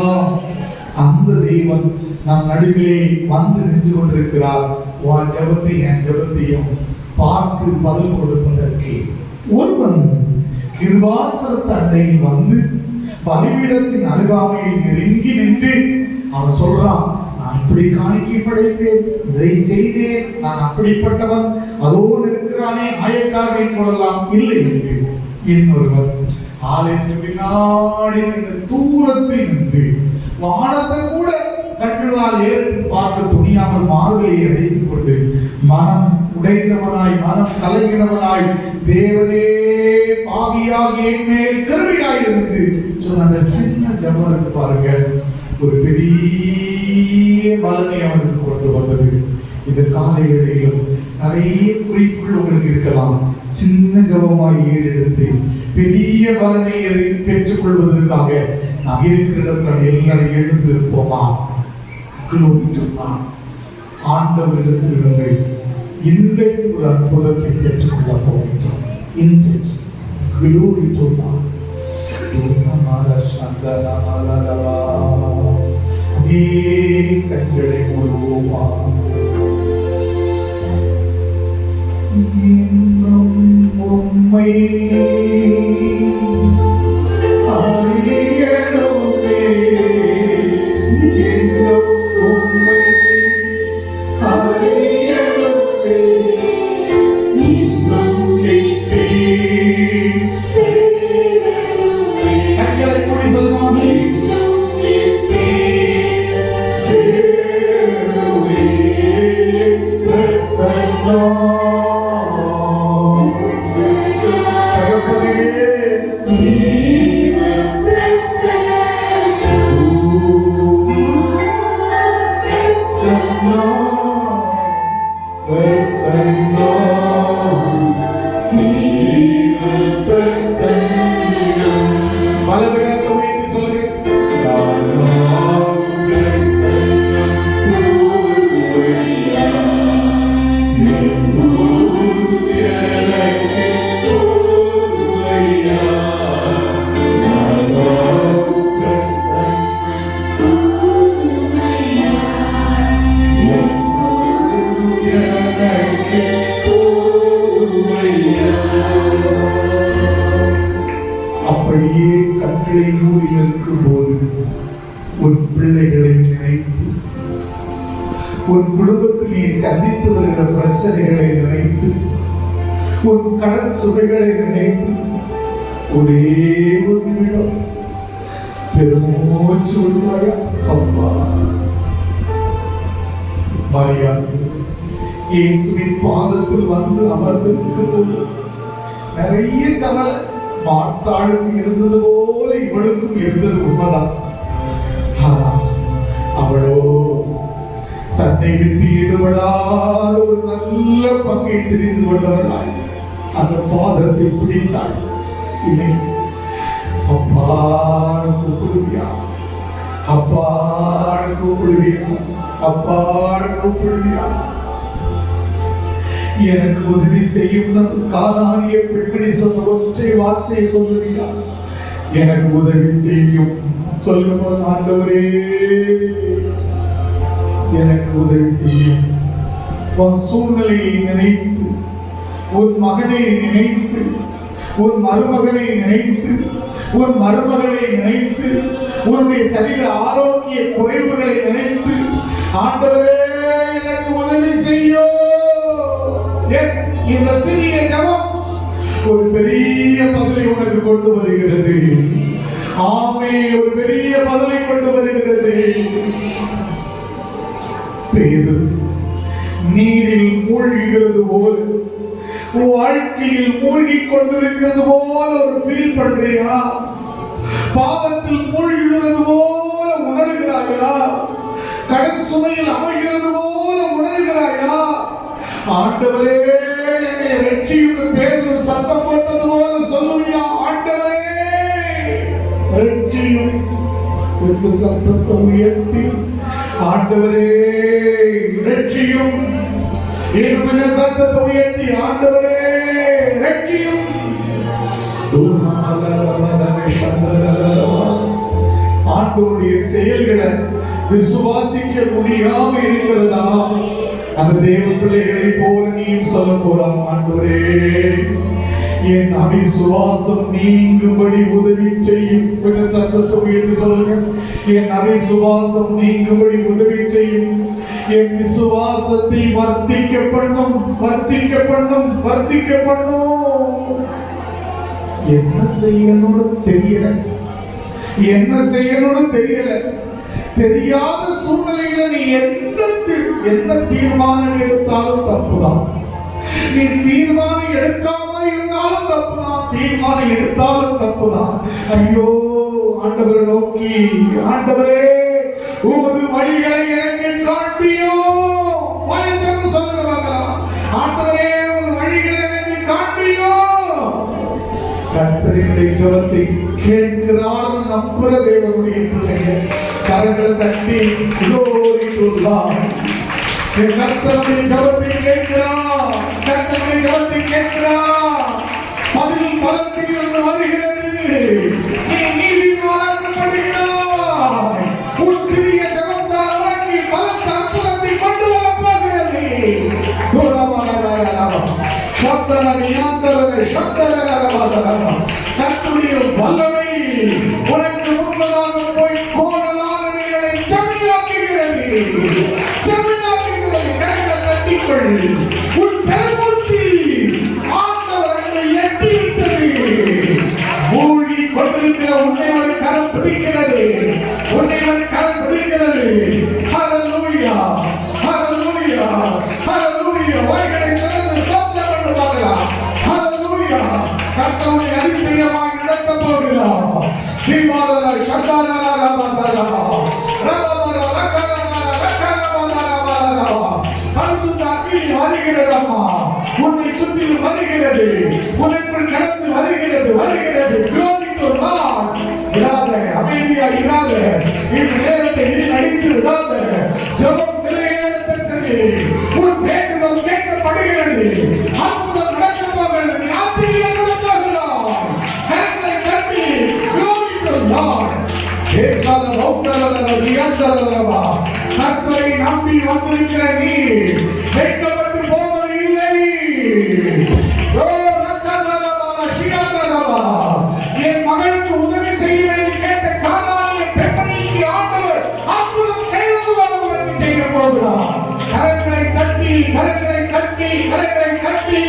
அந்த தெய்வம் நம் நடுவிலே வந்து நின்று கொண்டிருக்கிறார். உன் ஜெபத்தை என் ஜெபத்தையும் பார்த்து பதில் கொடுப்பதற்கு ஒருவன் கிருபாசன தண்டையில் வந்து பலிபீடத்தின் அருகாமையில் நெருங்கி நின்று அவன் சொல்றான், நான் இப்படி காணிக்கை படைத்தேன், இதை செய்தேன், நான் அப்படிப்பட்டவன், அதோடு இருக்கிறானே ஆயக்காரனை போடலாம் இல்லை என்று. இன்னொருவன் ஆலயத்துக்கு பின்னாடி நின்று தூரத்தில் நின்று வானத்தை கூட கண்களால் ஏறிட்டு பார்க்க துணியாமல் மார்பையை அடைத்துக் கொண்டு மனம் உடைந்தவனாய், மனம் கலங்கினவனாய், தேவனே பாவியாகிய என் மேல் கிருபையாயிருந்து சொன்ன அந்த சின்ன ஜெபம் இருக்கு பாருங்க, ஒரு பெரிய பலனை அவனுக்கு கொண்டு வந்தது. இந்த காலை வேளையிலும் நிறைய குறிப்புகள் உங்களுக்கு இருக்கலாம். சின்ன ஜெபமாய் ஏறெடுத்து பெரிய பலனை பெற்றுக் கொள்வதற்காக நாம் இருக்கிற இடத்துல எல்லாரும் எழுந்து இருப்போமா? ஆண்டவரிடத்திலிருந்து இன்றைக்கு ஒரு அற்புதத்தை பெற்றுக்கொள்ள போகின்றோம். இன்று glory to God. அப்படியே கண்களை மூடுவோமா? இன்னும் உம்மை அறியணுமே, இன்னும் உம்மை அறியணுமே, இன்னும் கிட்டே சேரணுமே. கண்களை மூடி சொல்லுவாங்க. இன்னும் கிட்டே சேரணுமே, பிரசன்னம் வலது கரத்தை உயர்த்தி சொல்லுங்க. அப்படியே கண்களை மூடி நிற்கும் போது உன் பிள்ளைகளை நினைத்து, உன் குடும்பத்தில் நீ சந்தித்து வருகிற பிரச்சனைகளை நினைத்து, உன் கடன் சுமைகளை நினைத்து ஒரே ஒரு நிமிடம் பெருமூச்சு விடுவாயா? அப்பா மரியா இயேசுவின் பாதத்தில் வந்து அமர்ந்திருக்கும் போது நிறைய கவலை மார்த்தாளுக்கு இருந்தது போல இவளுக்கும் இருந்தது உண்மைதான். அவளோ தன்னை விட்டு ஈடுபடாத ஒரு நல்ல பங்கை தெரிந்து கொண்டவளாய் அந்த பாதத்தை பிடித்தாள். இனி அப்பான்னு கூப்பிடுவியா, அப்பான்னு கூப்பிடுவியா, அப்பான்னு கூப்பிடுவியா? எனக்கு உதவி செய்யும் காதானிய பெண்மணி சொன்ன ஒற்றை வார்த்தையை சொல்லுவியா? எனக்கு உதவி செய்யும் சொல்லுங்க ஆண்டவரே, எனக்கு உதவி செய்யும். உன் சூழ்நிலையை நினைத்து, உன் மகனை நினைத்து, உன் மருமகனை நினைத்து, உன் மருமகளை நினைத்து, உன்னுடைய சரீர ஆரோக்கிய குறைவுகளை நினைத்து, ஆண்டவரே எனக்கு உதவி செய்யும். இந்த சிறிய ஜெபம் ஒரு பெரிய பதிலை உனக்கு கொண்டு வருகிறது. ஆமென். ஒரு பெரிய பதிலை கொண்டு வருகிறது. பேதுரு நீரில் மூழ்குகிறது போல, வாழ்க்கையில் மூழ்கிக் கொண்டிருக்கிறது போல ஒரு ஃபீல் பண்றியா? பாவத்தில் மூழ்குகிறது போல உணர்கிறாயா? கடன் சுமையில் அமைகிறது போல உணர்கிறாயா? ஆண்டவரே என்னை ரட்சியும் பேதுரு சத்தம் போட்டது போல சொல்லுவியா? ஆண்டவரே ரட்சியும். சிறு சத்தத்தை உயர்த்தி ஆண்டவரே ரட்சியும். இன்னும் சத்தத்தை உயர்த்தி ஆண்டவரே ரட்சியும். ஆண்டவருடைய செயல்களை விசுவாசிக்க முடியாம இருக்கிறதா? அந்த தேவ பிள்ளைகளை போல நீயும் சொல்ல போறான். ஆண்டவரே என் அவிசுவாசம் நீங்கும்படி உதவி செய்யும். கொஞ்சம் சத்தத்தை உயர்த்தி சொல்லுங்க. என் அவிசுவாசம் நீங்கும்படி உதவி செய்யும். என் விசுவாசத்தை வர்த்திக்க பண்ணும், வர்த்திக்க பண்ணும், வர்த்திக்க பண்ணும். என்ன செய்யணும்னு தெரியல, என்ன செய்யணும்னு தெரியல. தெரியாத சூழ்நிலையில நீ எந்த தீர்மானம் எடுத்தாலும் தப்புதான். நீ தீர்மானம் எடுக்காம இருந்தாலும் தப்புதான், தீர்மானம் எடுத்தாலும் தப்புதான். ஐயோ ஆண்டவரை நோக்கி, ஆண்டவரே உமது வழிகளை எனக்கு காண்பியோ. வாயத்திறந்து சொல்லுங்க பார்க்கலாம். ஆண்டவரே உமது வழிகளை எனக்கு காண்பியோ. கர்த்தருடைய ஜெபத்தை கேட்கிறார் நம்புற தேவனுடைய பிள்ளைகள் கரங்களை தட்டி glory to God. கர்த்தருடைய ஜெபத்தை கேட்கிறார், கர்த்தருடைய ஜெபத்தை கேட்கிறார். பதில் பலத்தில் இருந்து வருகிறது. நீ நீதிமானாக்கப்படுகிறாய். உன் சிறிய ஜெபம் கவனித்துக்கொள். உன் பெருமூச்சு ஆண்டவர் அன்னை எட்டிவிட்டது. மூழ்கி கொண்டிருக்கிற உன்னை ஒரு கரம் பிடிக்கிறது. உன்னை ஒரு கரம் பிடிக்கிறது. ஹல்லேலூயா, ஹல்லேலூயா, ஹல்லேலூயா. வாய்களை திறந்து ஸ்தோத்திரம் பண்ணு பார்க்கலாம். ஹல்லேலூயா. கர்த்தர் உன்னை அதிசயமாய் நடத்தப் போகிறார். தீபாவளி சந்தாராரா ரபாதாரா ரபாதாரா லக்கராரா லக்கராரா பரிசுத்த அக்கினி வருகிறதம்மா. உன்னை சுற்றிலும் வருகிறது. உனக்குள் கடந்து வருகிறது. Glory to God. விடாத, அமைதியாக இராத. இந்த நேரத்தை நீ நடித்து விடாத. ஜெபம் நிலையேற பெற்றது. உன் வேண்டுதல் கேட்கப்படுகிறது. அற்புதம் நடக்கப் போகிறது. நீ ஆச்சரியப்படப் போகிறாய். கரங்களை தட்டி Glory to God. ஏகாத பௌத்தரலர தியந்தரலரவா. கர்த்தரை நம்பி வந்திருக்கிற நீ வெட்கப்பட்டு போவது இல்லை. ஓ ரக்கதரவா ரஷியாதரவா. என் மகளுக்கு உதவி செய்ய என்று கேட்ட கானானிய பெண்மணிக்கு ஆண்டவர் அற்புதம் செய்வது போல உனக்கு செய்ய போகிறார். கரங்களை தட்டி, கரங்களை தட்டி, கரங்களை தட்டி.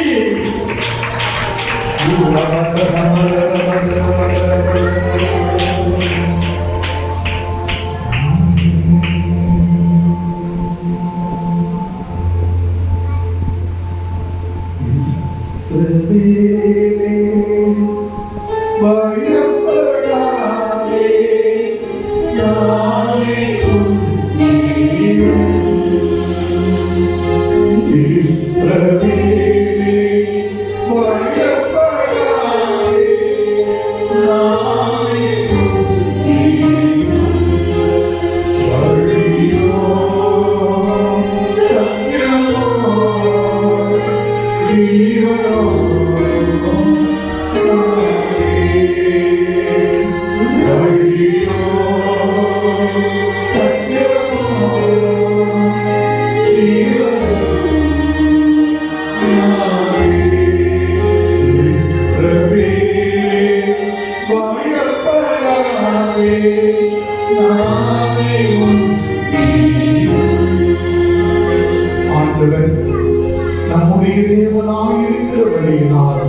நம்முடைய தேவனாயிருக்கிறபடியினால்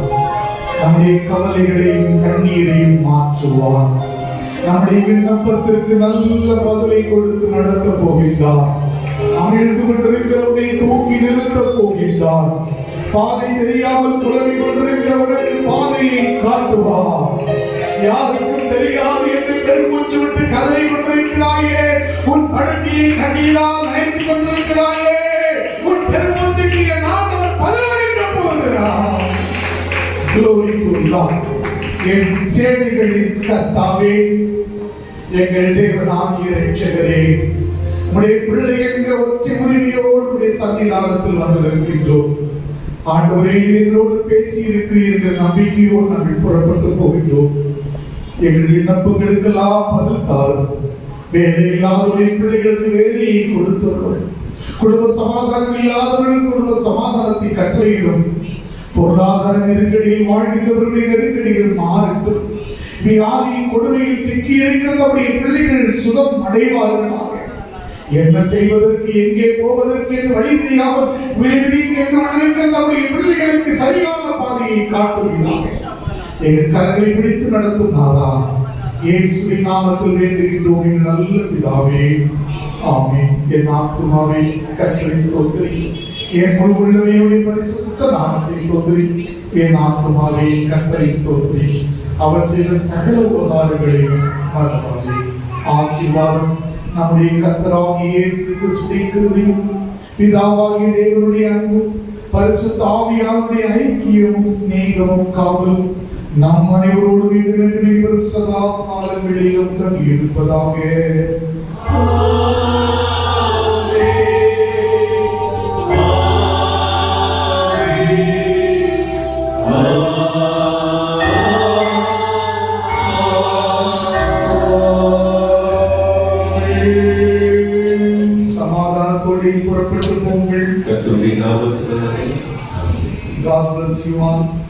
நம்முடைய கவலைகளையும் கண்ணீரையும் மாற்றுவார். நம்முடைய விண்ணப்பத்திற்கு நல்ல பதிலை கொடுத்து நடத்த போகின்றார். அமிழ்ந்து கொண்டிருக்கிறவனை தூக்கி நிறுத்தப் போகின்றார். பாதை தெரியாமல் புலம்பிக் கொண்டிருக்கிறவனுக்கு பாதையை காட்டுவார். யாருக்கும் தெரியாது என்று பெருமூச்சு விட்டு கதறி கொண்டிருக்கிறாயே, உன் படுக்கையை கண்ணீரால் நனைத்து கொண்டிருக்கிறாயே, உன் பெருமூச்சுக்கு என் ஆண்டவர் பதிலளிக்கப் போகிறார். Glory to God. என் சேனைகளின் கர்த்தாவே, எங்கள் தேவனாகிய இரட்சகரே, உம்முடைய பிள்ளை என்ற ஒற்றை உரிமையோடு உம்முடைய சன்னிதானத்தில் வந்திருக்கின்றோம். ஆண்டவரே, எங்களோடு பேசி இருக்கிறீர் என்ற நம்பிக்கையோடு நாங்கள் புறப்பட்டு போகின்றோம். எங்கள் விண்ணப்பங்களுக்கெல்லாம் பதில் தாரும். வேலை இல்லாதவருடைய பிள்ளைகளுக்கு வேலையை கொடுத்தவர்கள், குடும்ப சமாதானம் இல்லாதவர்களுக்கு குடும்ப சமாதானத்தை கட்டளையிடும். பொருளாதார நெருக்கடியில் வாழ்கின்றவர்களுடைய நெருக்கடிகள் மாறட்டும். வியாதியின் கொடுமையில் சிக்கி இருக்கிறவருடைய பிள்ளைகள் சுகம் அடைவார்களாக. என்ன செய்வதற்கு, எங்கே போவதற்கு என்று வழி தெரியாமல் விழித்திருக்கிறவருடைய பிள்ளைகளுக்கு சரியான பாதையை காட்டுவீர்களாக. எங்கள் கரங்களை பிடித்து நடத்தும் நாதா, இயேசுவின் நாமத்தில் வேண்டுகின்றோம் எங்கள் நல்ல பிதாவே, ஆமென். என் ஆத்துமாவே கர்த்தரை ஸ்தோத்திரி, என் முழு உள்ளமையோடு பரிசுத்த நாமத்தை ஸ்தோத்திரி. என் ஆத்துமாவே கர்த்தரை ஸ்தோத்திரி, அவர் செய்த சகல உபகாரங்களையும் மறவாதே. ஆசீர்வாதம் நம்முடைய கர்த்தராகிய இயேசு கிறிஸ்துவின் கிருபையும் பிதாவாகிய தேவனுடைய அன்பும் பரிசுத்த ஆவியானவருடைய ஐக்கியமும் சிநேகமும் காவலும் நம் அனைவரோடு மீண்டும் மீண்டும் இனிவரும் சதா காலங்களிலும் தங்கியிருப்பதாக. சமாதானத்தோடு புறப்பட்டு போங்கள். கர்த்தருடைய நாமத்தினாலே God bless you all.